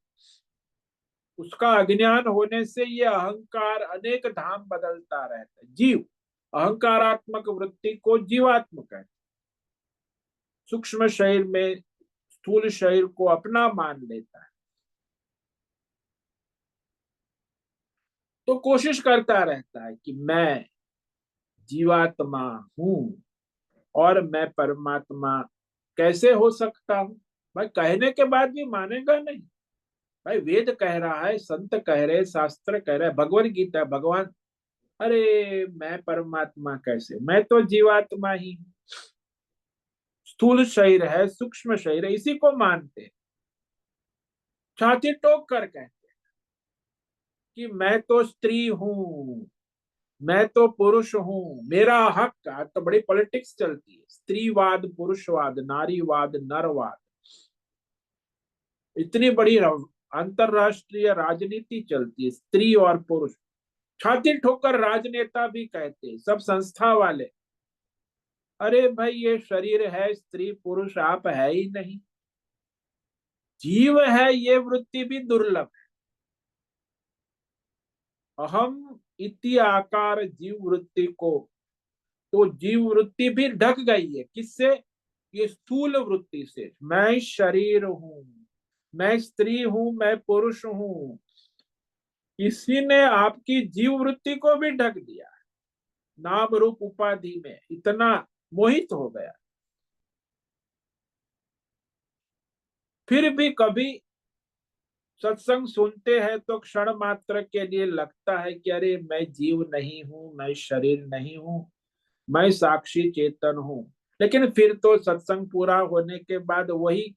उसका अज्ञान होने से ये अहंकार अनेक धाम बदलता रहता है। जीव अहंकारात्मक वृत्ति को जीवात्म कहते हैं। सूक्ष्म शरीर में स्थूल शरीर को अपना मान लेता है, तो कोशिश करता रहता है कि मैं जीवात्मा हूं और मैं परमात्मा कैसे हो सकता हूं। भाई कहने के बाद भी मानेगा नहीं। भाई वेद कह रहा है, संत कह रहे, शास्त्र कह रहे, भगवत गीता, भगवान, अरे मैं परमात्मा कैसे, मैं तो जीवात्मा ही हूं। स्थूल शरीर है, सूक्ष्म शरीर है, इसी को मानते हैं। छाती ठोक कर कहते हैं कि मैं तो स्त्री हूं, मैं तो पुरुष हूं, मेरा हक। आज तो बड़ी पॉलिटिक्स चलती है, स्त्रीवाद, पुरुषवाद, नारीवाद, नरवाद, इतनी बड़ी अंतरराष्ट्रीय राजनीति चलती है, स्त्री और पुरुष। छाती ठोकर राजनेता भी कहते हैं, सब संस्था वाले, अरे भाई ये शरीर है, स्त्री पुरुष आप है ही नहीं, जीव है, ये वृत्ति भी दुर्लभ है। अहम इति आकार जीव वृत्ति को, तो जीव वृत्ति भी ढक गई है किससे? ये स्थूल वृत्ति से। मैं शरीर हूं, मैं स्त्री हूं, मैं पुरुष हूं, इसी ने आपकी जीव वृत्ति को भी ढक दिया। नाम रूप उपाधि में इतना मोहित हो गया। फिर भी कभी सत्संग सुनते हैं तो क्षण मात्र के लिए लगता है कि अरे मैं जीव नहीं हूं, मैं शरीर नहीं हूं, मैं साक्षी चेतन हूं। लेकिन फिर तो सत्संग पूरा होने के बाद वही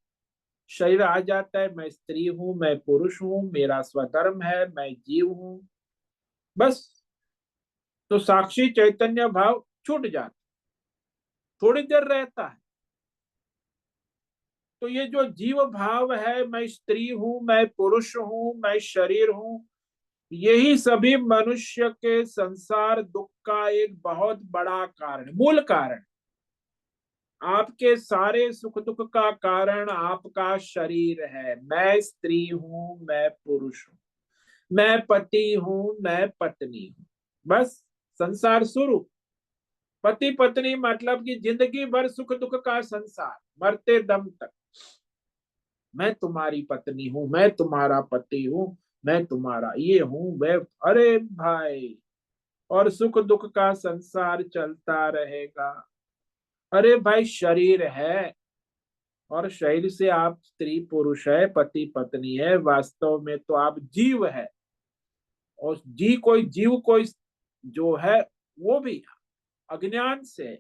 शरीर आ जाता है, मैं स्त्री हूं, मैं पुरुष हूं, मेरा स्वधर्म है, मैं जीव हूं, बस। तो साक्षी चैतन्य भाव छूट जाता, थोड़ी देर रहता है। तो ये जो जीव भाव है, मैं स्त्री हूं, मैं पुरुष हूं, मैं शरीर हूं, यही सभी मनुष्य के संसार दुख का एक बहुत बड़ा कारण, मूल कारण। आपके सारे सुख दुख का कारण आपका शरीर है। मैं स्त्री हूं, मैं पुरुष हूं, मैं पति हूं, मैं पत्नी हूं, बस संसार शुरू। पति पत्नी मतलब कि जिंदगी भर सुख दुख का संसार, मरते दम तक मैं तुम्हारी पत्नी हूं, मैं तुम्हारा पति हूं, मैं तुम्हारा ये हूं, वह। अरे भाई, और सुख दुख का संसार चलता रहेगा। अरे भाई शरीर है, और शरीर से आप स्त्री पुरुष है, पति पत्नी है, वास्तव में तो आप जीव है। और जीव कोई जो है वो भी अज्ञान से।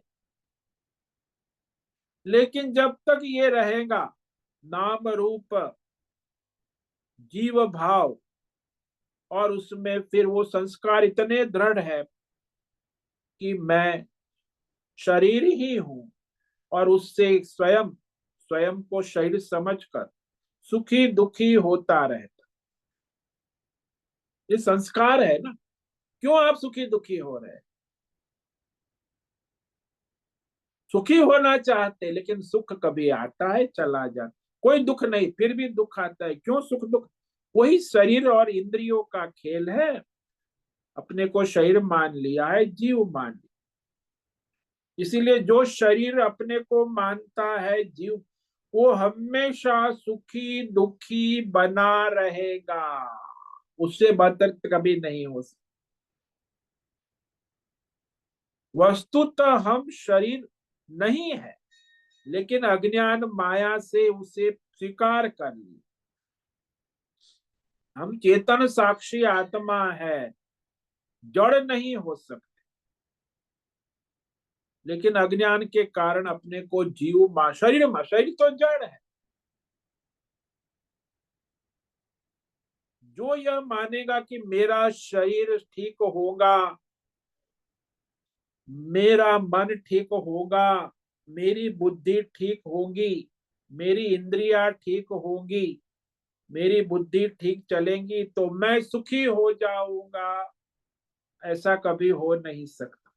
लेकिन जब तक ये रहेगा नाम रूप जीव भाव, और उसमें फिर वो संस्कार इतने दृढ़ है कि मैं शरीर ही हूं, और उससे स्वयं स्वयं को शरीर समझकर सुखी दुखी होता रहता, ये संस्कार है ना। क्यों आप सुखी दुखी हो रहे हैं? सुखी होना चाहते, लेकिन सुख कभी आता है चला जाता, कोई दुख नहीं फिर भी दुख आता है। क्यों सुख दुख? वही शरीर और इंद्रियों का खेल है। अपने को शरीर मान लिया है, जीव मान लिया। इसीलिए जो शरीर अपने को मानता है जीव, वो हमेशा सुखी दुखी बना रहेगा। उससे बदतर कभी नहीं हो सकता। वस्तुतः हम शरीर नहीं है, लेकिन अज्ञान माया से उसे स्वीकार कर लिया। हम चेतन साक्षी आत्मा है, जड़ नहीं हो सकते, लेकिन अज्ञान के कारण अपने को जीव मा शरीर तो जड़ है। जो यह मानेगा कि मेरा शरीर ठीक होगा, मेरा मन ठीक होगा, मेरी बुद्धि ठीक होगी, मेरी इंद्रियां ठीक होगी, मेरी बुद्धि ठीक चलेंगी तो मैं सुखी हो जाऊंगा, ऐसा कभी हो नहीं सकता।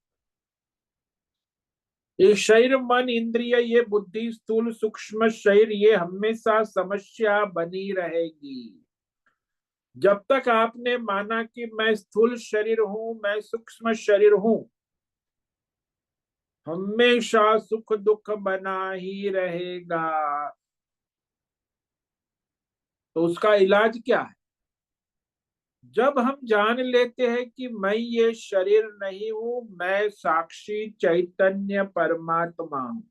ये शरीर मन इंद्रिय, ये बुद्धि स्थूल सूक्ष्म शरीर, ये हमेशा समस्या बनी रहेगी। जब तक आपने माना कि मैं स्थूल शरीर हूं, मैं सूक्ष्म शरीर हूं, हमेशा सुख दुख बना ही रहेगा। तो उसका इलाज क्या है? जब हम जान लेते हैं कि मैं ये शरीर नहीं हूं, मैं साक्षी चैतन्य परमात्मा हूं,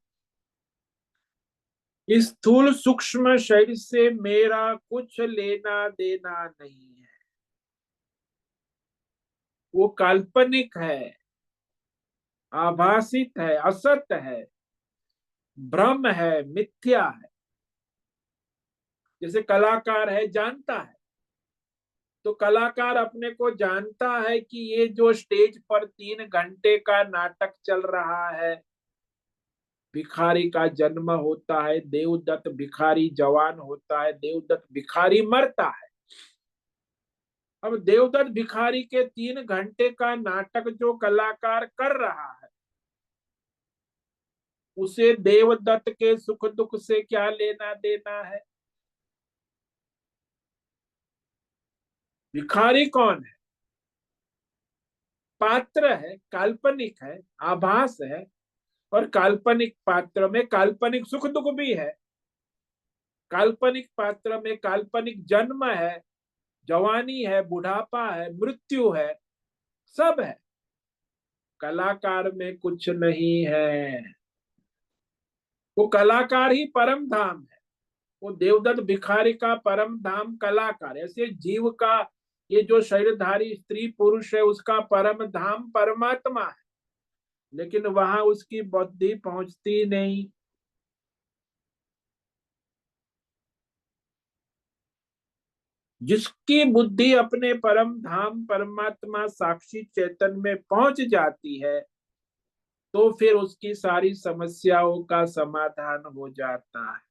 इस स्थूल सूक्ष्म शरीर से मेरा कुछ लेना देना नहीं है, वो काल्पनिक है, आभासित है, असत है, भ्रम है, मिथ्या है। जैसे कलाकार है, जानता है, तो कलाकार अपने को जानता है कि ये जो स्टेज पर 3 घंटे का नाटक चल रहा है, भिखारी का जन्म होता है, देवदत्त भिखारी जवान होता है, देवदत्त भिखारी मरता है। अब देवदत्त भिखारी के 3 घंटे का नाटक जो कलाकार कर रहा है, उसे देवदत्त के सुख दुख से क्या लेना देना है? भिखारी कौन है? पात्र है, काल्पनिक है, आभास है। और काल्पनिक पात्र में काल्पनिक सुख दुख भी है। काल्पनिक पात्र में काल्पनिक जन्म है, जवानी है, बुढ़ापा है, मृत्यु है, सब है। कलाकार में कुछ नहीं है। वो कलाकार ही परम धाम है। वो देवदत्त भिखारी का परम धाम कलाकार। ऐसे जीव का, ये जो शरीरधारी स्त्री पुरुष है, उसका परम धाम परमात्मा है, लेकिन वहां उसकी बुद्धि पहुंचती नहीं। जिसकी बुद्धि अपने परम धाम परमात्मा साक्षी चेतन में पहुंच जाती है, तो फिर उसकी सारी समस्याओं का समाधान हो जाता है।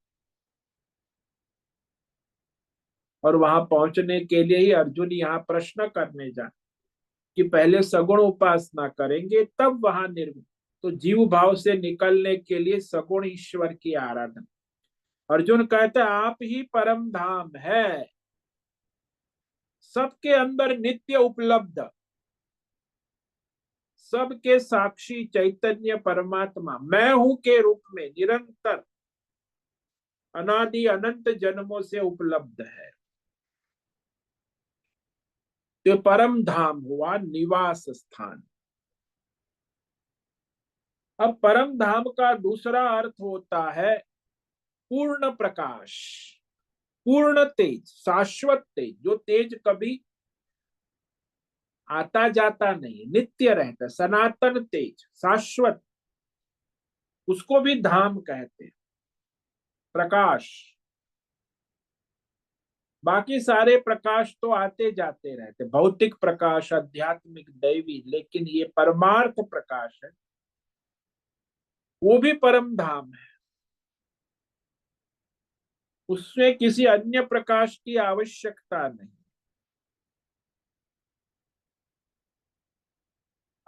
और वहां पहुंचने के लिए ही अर्जुन यहाँ प्रश्न करने जा, कि पहले सगुण उपासना करेंगे तब वहां निर्गुण। तो जीव भाव से निकलने के लिए सगुण ईश्वर की आराधना। अर्जुन कहता है आप ही परम धाम है, सबके अंदर नित्य उपलब्ध, सबके साक्षी चैतन्य परमात्मा मैं हूं के रूप में निरंतर अनादि अनंत जन्मों से उपलब्ध है। तो परम धाम हुआ निवास स्थान। अब परम धाम का दूसरा अर्थ होता है पूर्ण प्रकाश, पूर्ण तेज, शाश्वत तेज, जो तेज कभी आता जाता नहीं, नित्य रहता, सनातन तेज, शाश्वत, उसको भी धाम कहते हैं, प्रकाश। बाकी सारे प्रकाश तो आते जाते रहते, भौतिक प्रकाश, आध्यात्मिक, दैवी, लेकिन ये परमार्थ प्रकाश है, वो भी परम धाम है। उसमें किसी अन्य प्रकाश की आवश्यकता नहीं।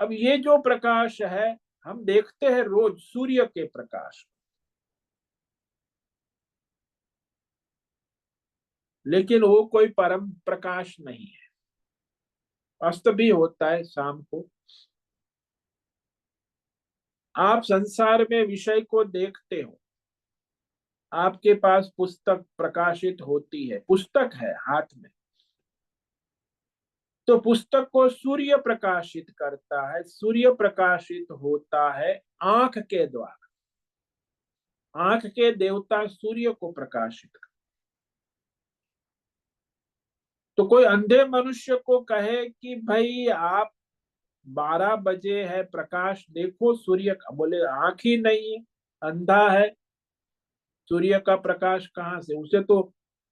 अब ये जो प्रकाश है, हम देखते हैं रोज सूर्य के प्रकाश, लेकिन वो कोई परम प्रकाश नहीं है। अस्त भी होता है शाम को। आप संसार में विषय को देखते हो, आपके पास पुस्तक प्रकाशित होती है, पुस्तक है हाथ में, तो पुस्तक को सूर्य प्रकाशित करता है। सूर्य प्रकाशित होता है आंख के द्वारा। आंख के देवता सूर्य को प्रकाशित कर। तो कोई अंधे मनुष्य को कहे कि भाई आप 12 बजे है, प्रकाश देखो सूर्य का, बोले आंख ही नहीं है, अंधा है, सूर्य का प्रकाश कहाँ से, उसे तो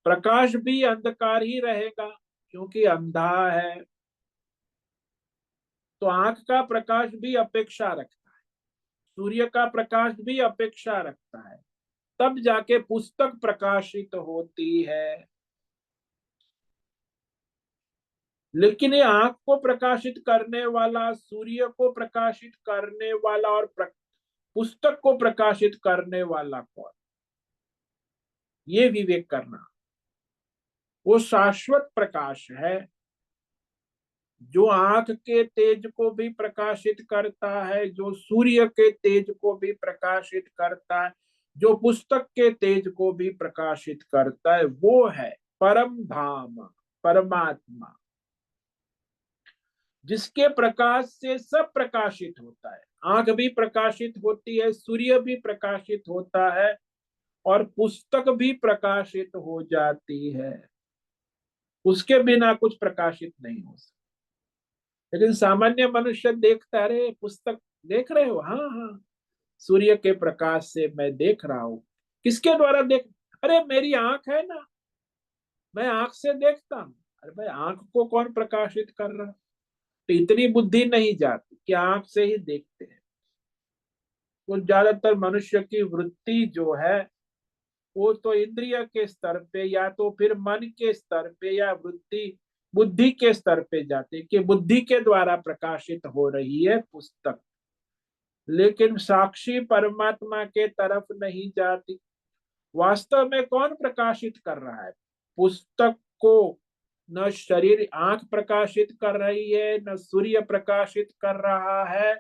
प्रकाश भी अंधकार ही रहेगा क्योंकि अंधा है। तो आंख का प्रकाश भी अपेक्षा रखता है, सूर्य का प्रकाश भी अपेक्षा रखता है, तब जाके पुस्तक प्रकाशित होती है। लेकिन ये आंख को प्रकाशित करने वाला, सूर्य को प्रकाशित करने वाला और पुस्तक को प्रकाशित करने वाला कौन, ये विवेक करना। वो शाश्वत प्रकाश है जो आंख के तेज को भी प्रकाशित करता है, जो सूर्य के तेज को भी प्रकाशित करता है, जो पुस्तक के तेज को भी प्रकाशित करता है, वो है परम धाम, परमात्मा, जिसके प्रकाश से सब प्रकाशित होता है। आंख भी प्रकाशित होती है, सूर्य भी प्रकाशित होता है और पुस्तक भी प्रकाशित हो जाती है। उसके बिना कुछ प्रकाशित नहीं हो सकता। लेकिन सामान्य मनुष्य देखता, अरे पुस्तक देख रहे हो, हाँ हाँ, सूर्य के प्रकाश से मैं देख रहा हूं। किसके द्वारा देख, अरे मेरी आंख है ना, मैं आंख से देखता हूँ। अरे भाई आंख को कौन प्रकाशित कर रहा, तो इतनी बुद्धि नहीं जाती कि आंख से ही देखते हैं। तो ज्यादातर मनुष्य की वृत्ति जो है वो तो इंद्रिय के स्तर पे या तो फिर मन के स्तर पे या वृत्ति बुद्धि के स्तर पे जाते, कि बुद्धि के द्वारा प्रकाशित हो रही है पुस्तक, लेकिन साक्षी परमात्मा के तरफ नहीं जाती। वास्तव में कौन प्रकाशित कर रहा है पुस्तक को? न शरीर आंख प्रकाशित कर रही है, न सूर्य प्रकाशित कर रहा है,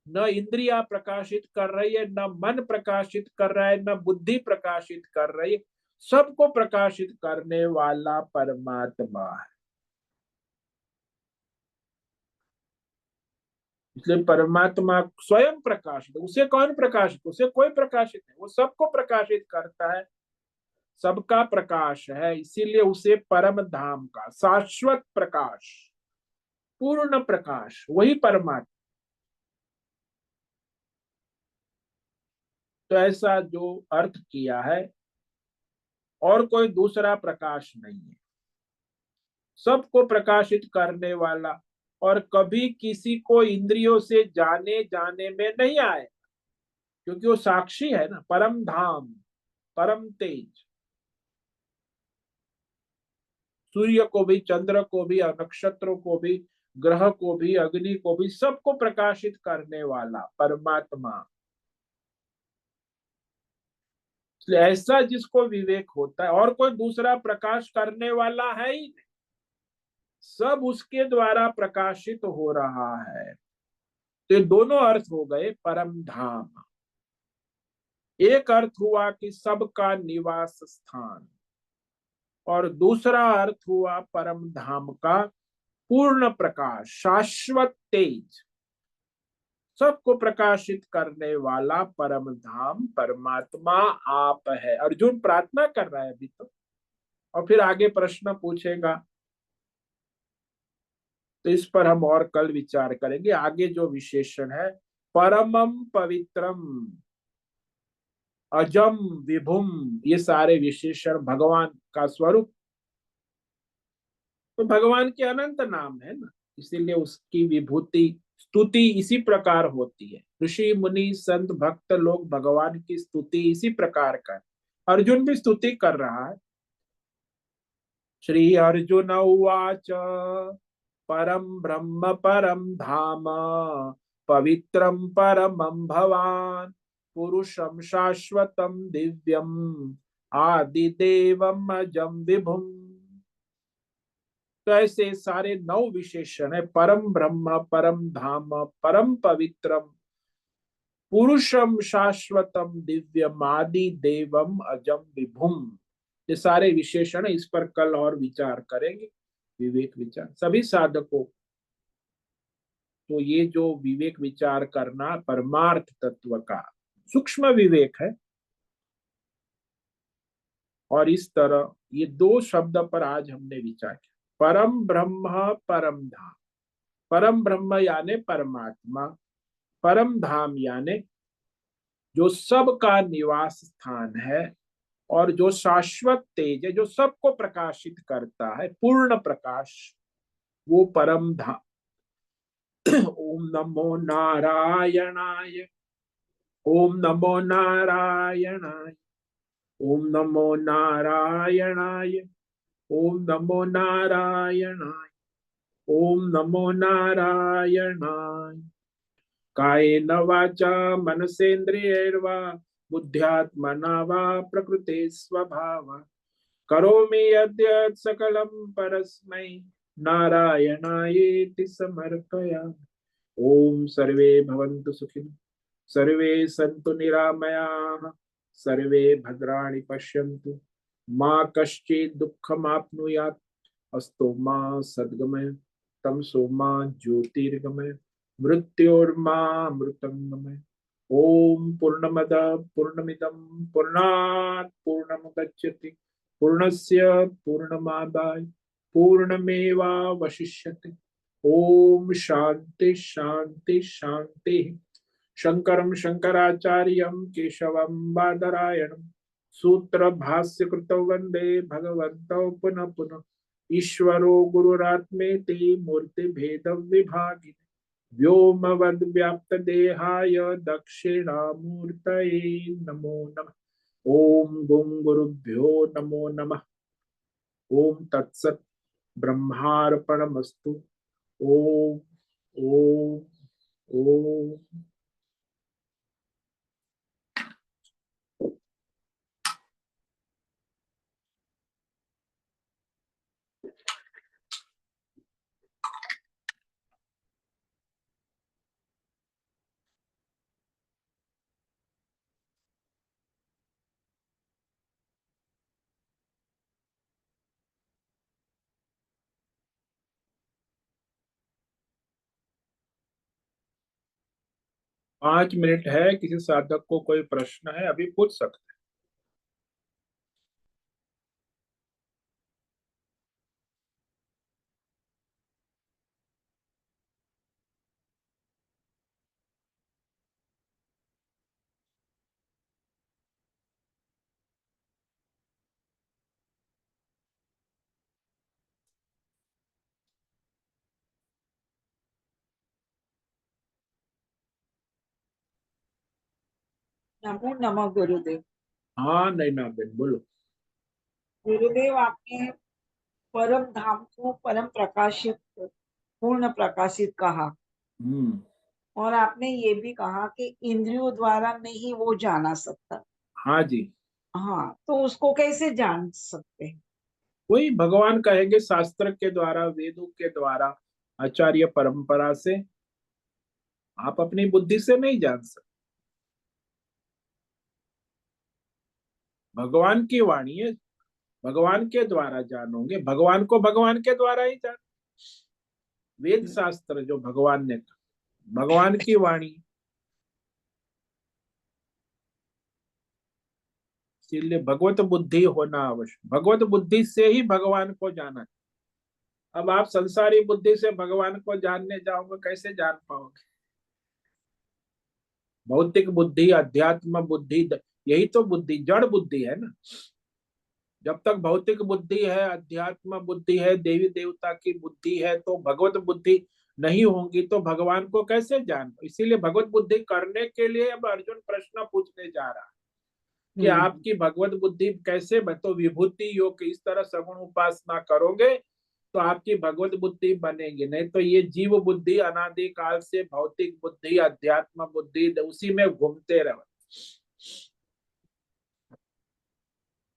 न इंद्रिया प्रकाशित कर रही है, न मन प्रकाशित कर रहा है, न बुद्धि प्रकाशित कर रही है। सबको प्रकाशित करने वाला परमात्मा है। इसलिए परमात्मा स्वयं प्रकाशित, उसे कौन प्रकाशित, उसे कोई प्रकाशित है, वो सबको प्रकाशित करता है, सबका प्रकाश है। इसीलिए उसे परम धाम का शाश्वत प्रकाश, पूर्ण प्रकाश, वही परमात्मा। तो ऐसा जो अर्थ किया है, और कोई दूसरा प्रकाश नहीं है, सबको प्रकाशित करने वाला, और कभी किसी को इंद्रियों से जाने जाने में नहीं आए, क्योंकि वो साक्षी है ना, परम धाम, परम तेज। सूर्य को भी, चंद्र को भी, नक्षत्रों को भी, ग्रह को भी, अग्नि को भी, सबको प्रकाशित करने वाला परमात्मा। इसलिए ऐसा जिसको विवेक होता है, और कोई दूसरा प्रकाश करने वाला है ही नहीं, सब उसके द्वारा प्रकाशित हो रहा है। तो ये दोनों अर्थ हो गए परम धाम। एक अर्थ हुआ कि सबका निवास स्थान, और दूसरा अर्थ हुआ परम धाम का पूर्ण प्रकाश, शाश्वत तेज, सबको प्रकाशित करने वाला परम धाम परमात्मा आप है। अर्जुन प्रार्थना कर रहा है अभी तो, और फिर आगे प्रश्न पूछेगा, तो इस पर हम और कल विचार करेंगे। आगे जो विशेषण है, परमम पवित्रम, अजम, विभुम, ये सारे विशेषण भगवान का स्वरूप। तो भगवान के अनंत नाम है ना, इसीलिए उसकी विभूति स्तुति इसी प्रकार होती है। ऋषि मुनि संत भक्त लोग भगवान की स्तुति इसी प्रकार कर, अर्जुन भी स्तुति कर रहा है। श्री अर्जुन उवाच परम ब्रह्म परम धाम पवित्रम परमं भवान पुरुषम शाश्वतम दिव्यम आदिदेवम अजम विभुम। तो ऐसे सारे 9 विशेषण है, परम ब्रह्म परम धाम परम पवित्रम पुरुषम शाश्वतम दिव्यम आदि देवम अजम विभुम। ये सारे विशेषण, इस पर कल और विचार करेंगे, विवेक विचार सभी साधकों। तो ये जो विवेक विचार करना परमार्थ तत्व का सूक्ष्म विवेक है। और इस तरह ये 2 शब्द पर आज हमने विचार किया, परम ब्रह्म परम धाम। परम ब्रह्म यानी परमात्मा, परम धाम यानी जो सबका निवास स्थान है, और जो शाश्वत तेज है, जो सबको प्रकाशित करता है, पूर्ण प्रकाश, वो परम धाम। ओम नमो नारायणाय, ओम नमो नारायणाय, ओम नमो नारायणाय, ओम नमो नारायणाय, ओम नमो नारायणाय। कायेन वाचा मनसेन्द्रियैर्वा बुद्ध्यात्मना वा प्रकृते स्वभावा करोमि यद्यत् सकलं परस्मै नारायणायेति समर्पयामि। ओम सर्वे भवन्तु सुखिनः, सर्वे सन्तु निरामयाः, सर्वे भद्राणि पश्यन्तु, मा कश्चित् दुःखमाप्नुयात्, अस्तु मा सद्गमय, तमसो मा ज्योतिर्गमय, मृत्योर्मा मृतंगमय। ओम पूर्णमद पूर्णमिदं पूर्णात् पूर्णमुदच्यते पूर्णस्य पूर्णमादाय पूर्णमेवावशिष्यते। ओम शांति शांति शांति। शंकरं शंकराचार्यं केशवं बादरायणं सूत्र भाष्य कृतौ वंदे भगवन्तौ पुनः पुनः। ईश्वरो गुरुरात्मेति मूर्ति भेद विभागिने व्योमवद् व्याप्त देहाय दक्षिणामूर्तये नमो नमः। ओम गुं गुरुभ्यो नमो नमः। ओम तत्सत् ब्रह्मार्पणमस्तु। ओम ओम ओम। पांच मिनट है, किसी साधक को कोई प्रश्न है अभी पूछ सकते नमो नमः गुरुदेव। हैं। हाँ नहीं ना बेन बोलो। गुरुदेव, आपने परम धाम को परम प्रकाशित, पूर्ण प्रकाशित कहा, हम्म। और आपने ये भी कहा कि इंद्रियों द्वारा नहीं वो जाना सकता। हाँ जी। हाँ, तो उसको कैसे जान सकते हैं? वही भगवान कहेंगे शास्त्र के द्वारा, वेदों के द्वारा, आचार्य परंपरा से। आप अपनी बुद्धि से नहीं जान सकते, भगवान की वाणी है, भगवान के द्वारा जानोगे। भगवान को भगवान के द्वारा ही जान। वेद शास्त्र जो भगवान ने कहा, भगवान की वाणी, इसलिए भगवत बुद्धि होना आवश्यक। भगवत बुद्धि से ही भगवान को जाना। अब आप संसारी बुद्धि से भगवान को जानने जाओगे, कैसे जान पाओगे? भौतिक बुद्धि, अध्यात्म बुद्धि, यही तो बुद्धि, जड़ बुद्धि है ना। जब तक भौतिक बुद्धि है, अध्यात्म बुद्धि है, देवी देवता की बुद्धि है, तो भगवत बुद्धि नहीं होंगी तो भगवान को कैसे जान। इसीलिए भगवत बुद्धि करने के लिए अब अर्जुन प्रश्न पूछने जा रहा है कि आपकी भगवत बुद्धि कैसे। तो विभूति योग इस तरह सगुण उपासना करोगे तो आपकी भगवत बुद्धि बनेगी, नहीं तो ये जीव बुद्धि अनादि काल से भौतिक बुद्धि, अध्यात्म बुद्धि, उसी में घूमते रहो।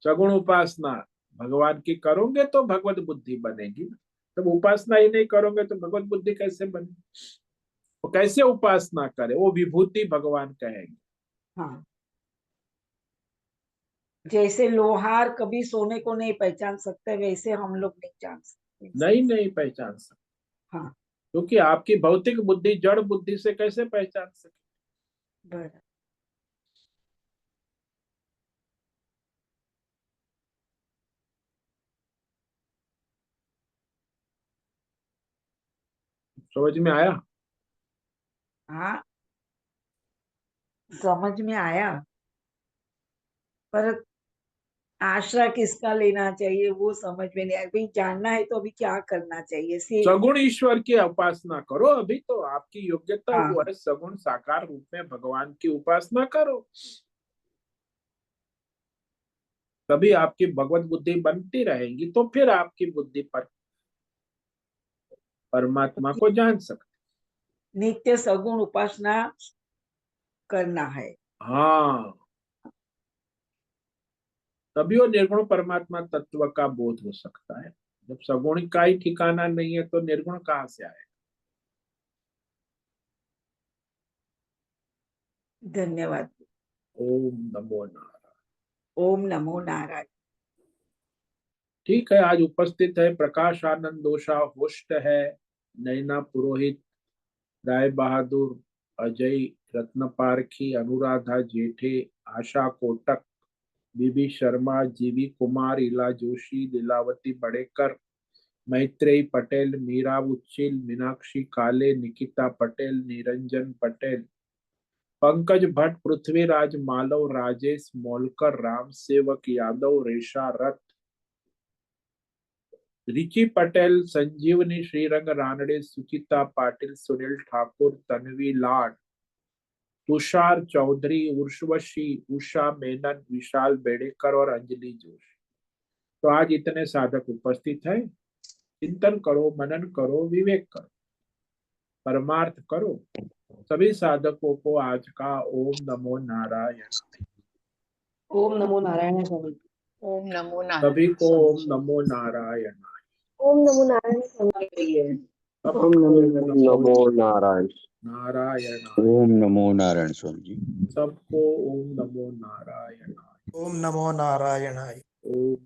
सगुण उपासना भगवान की करोगे तो भगवत बुद्धि बनेगी। तब उपासना ही नहीं करोगे तो भगवत बुद्धि कैसे बनेगी? वो कैसे उपासना करे? वो विभूति भगवान कहेंगे। हाँ, जैसे लोहार कभी सोने को नहीं पहचान सकते, वैसे हम लोग नहीं जान सकते। नहीं पहचान सकते, हाँ, क्योंकि आपकी भौतिक बुद्धि जड़ बुद्धि से कैसे पहचान सके? बराबर। समझ में आया? हाँ, समझ में आया, पर आश्रय किसका लेना चाहिए वो समझ में नहीं आया। भाई जानना है तो अभी क्या करना चाहिए से। सगुण ईश्वर की उपासना करो। अभी तो आपकी योग्यता हाँ, वो है, सगुण साकार रूप में भगवान की उपासना करो, तभी आपकी भगवत बुद्धि बनती रहेगी। तो फिर आपकी बुद्धि पर परमात्मा को जान सकते। नित्य सगुण उपासना करना है। हाँ, तभी वो निर्गुण परमात्मा तत्व का बोध हो सकता है। जब सगुण का ही ठिकाना नहीं है तो निर्गुण कहाँ से आए? धन्यवाद। ओम नमो नारायण। ओम नमो नारायण। ठीक है, आज उपस्थित है प्रकाश आनंद दोषा, होस्ट है नैना पुरोहित, राय बहादुर, अजय रत्न पारखी, अनुराधा जेठे, आशा कोटक, बीबी शर्मा, जीवी कुमार, इला जोशी, लीलावती बड़ेकर, मैत्रेयी पटेल, मीरा उच्चिल, मीनाक्षी काले, निकिता पटेल, निरंजन पटेल, पंकज भट्ट, पृथ्वीराज मालव, राजेश मोलकर, राम सेवक यादव, रेशा रथ, रिची पटेल, संजीवनी श्रीरंग रानडे, सुचिता पाटिल, सुनील ठाकुर, तन्वी लाड, तुषार चौधरी, उर्वशी, उषा मेनन, विशाल बेड़ेकर और अंजलि जोशी। तो आज इतने साधक उपस्थित हैं। चिंतन करो, मनन करो, विवेक करो, परमार्थ करो। सभी साधकों को आज का ओम नमो नारायण, ओम नमो नारायण स्वामी। ओम नमो सभी नारायण को स्वामी ओम जी। नमो नारायण, ओम नमो नारायण स्वामी जी। सबको ओम नमो ओम नारायण। नमो नमो नारायण। नारायण, ओम नमो नारायण स्वामी जी। सबको ओम नमो नारायण, ओम नमो नारायणाय। ओम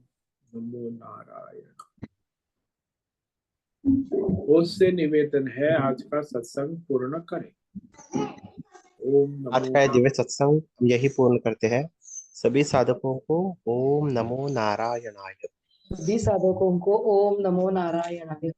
नमो नारायण। उससे निवेदन है आज का सत्संग पूर्ण करें। ओम आज नमो का ये दिव्य सत्संग हम यही पूर्ण करते हैं। सभी साधकों को ओम नमो नारायणाय। सभी साधकों को ओम नमो नारायण।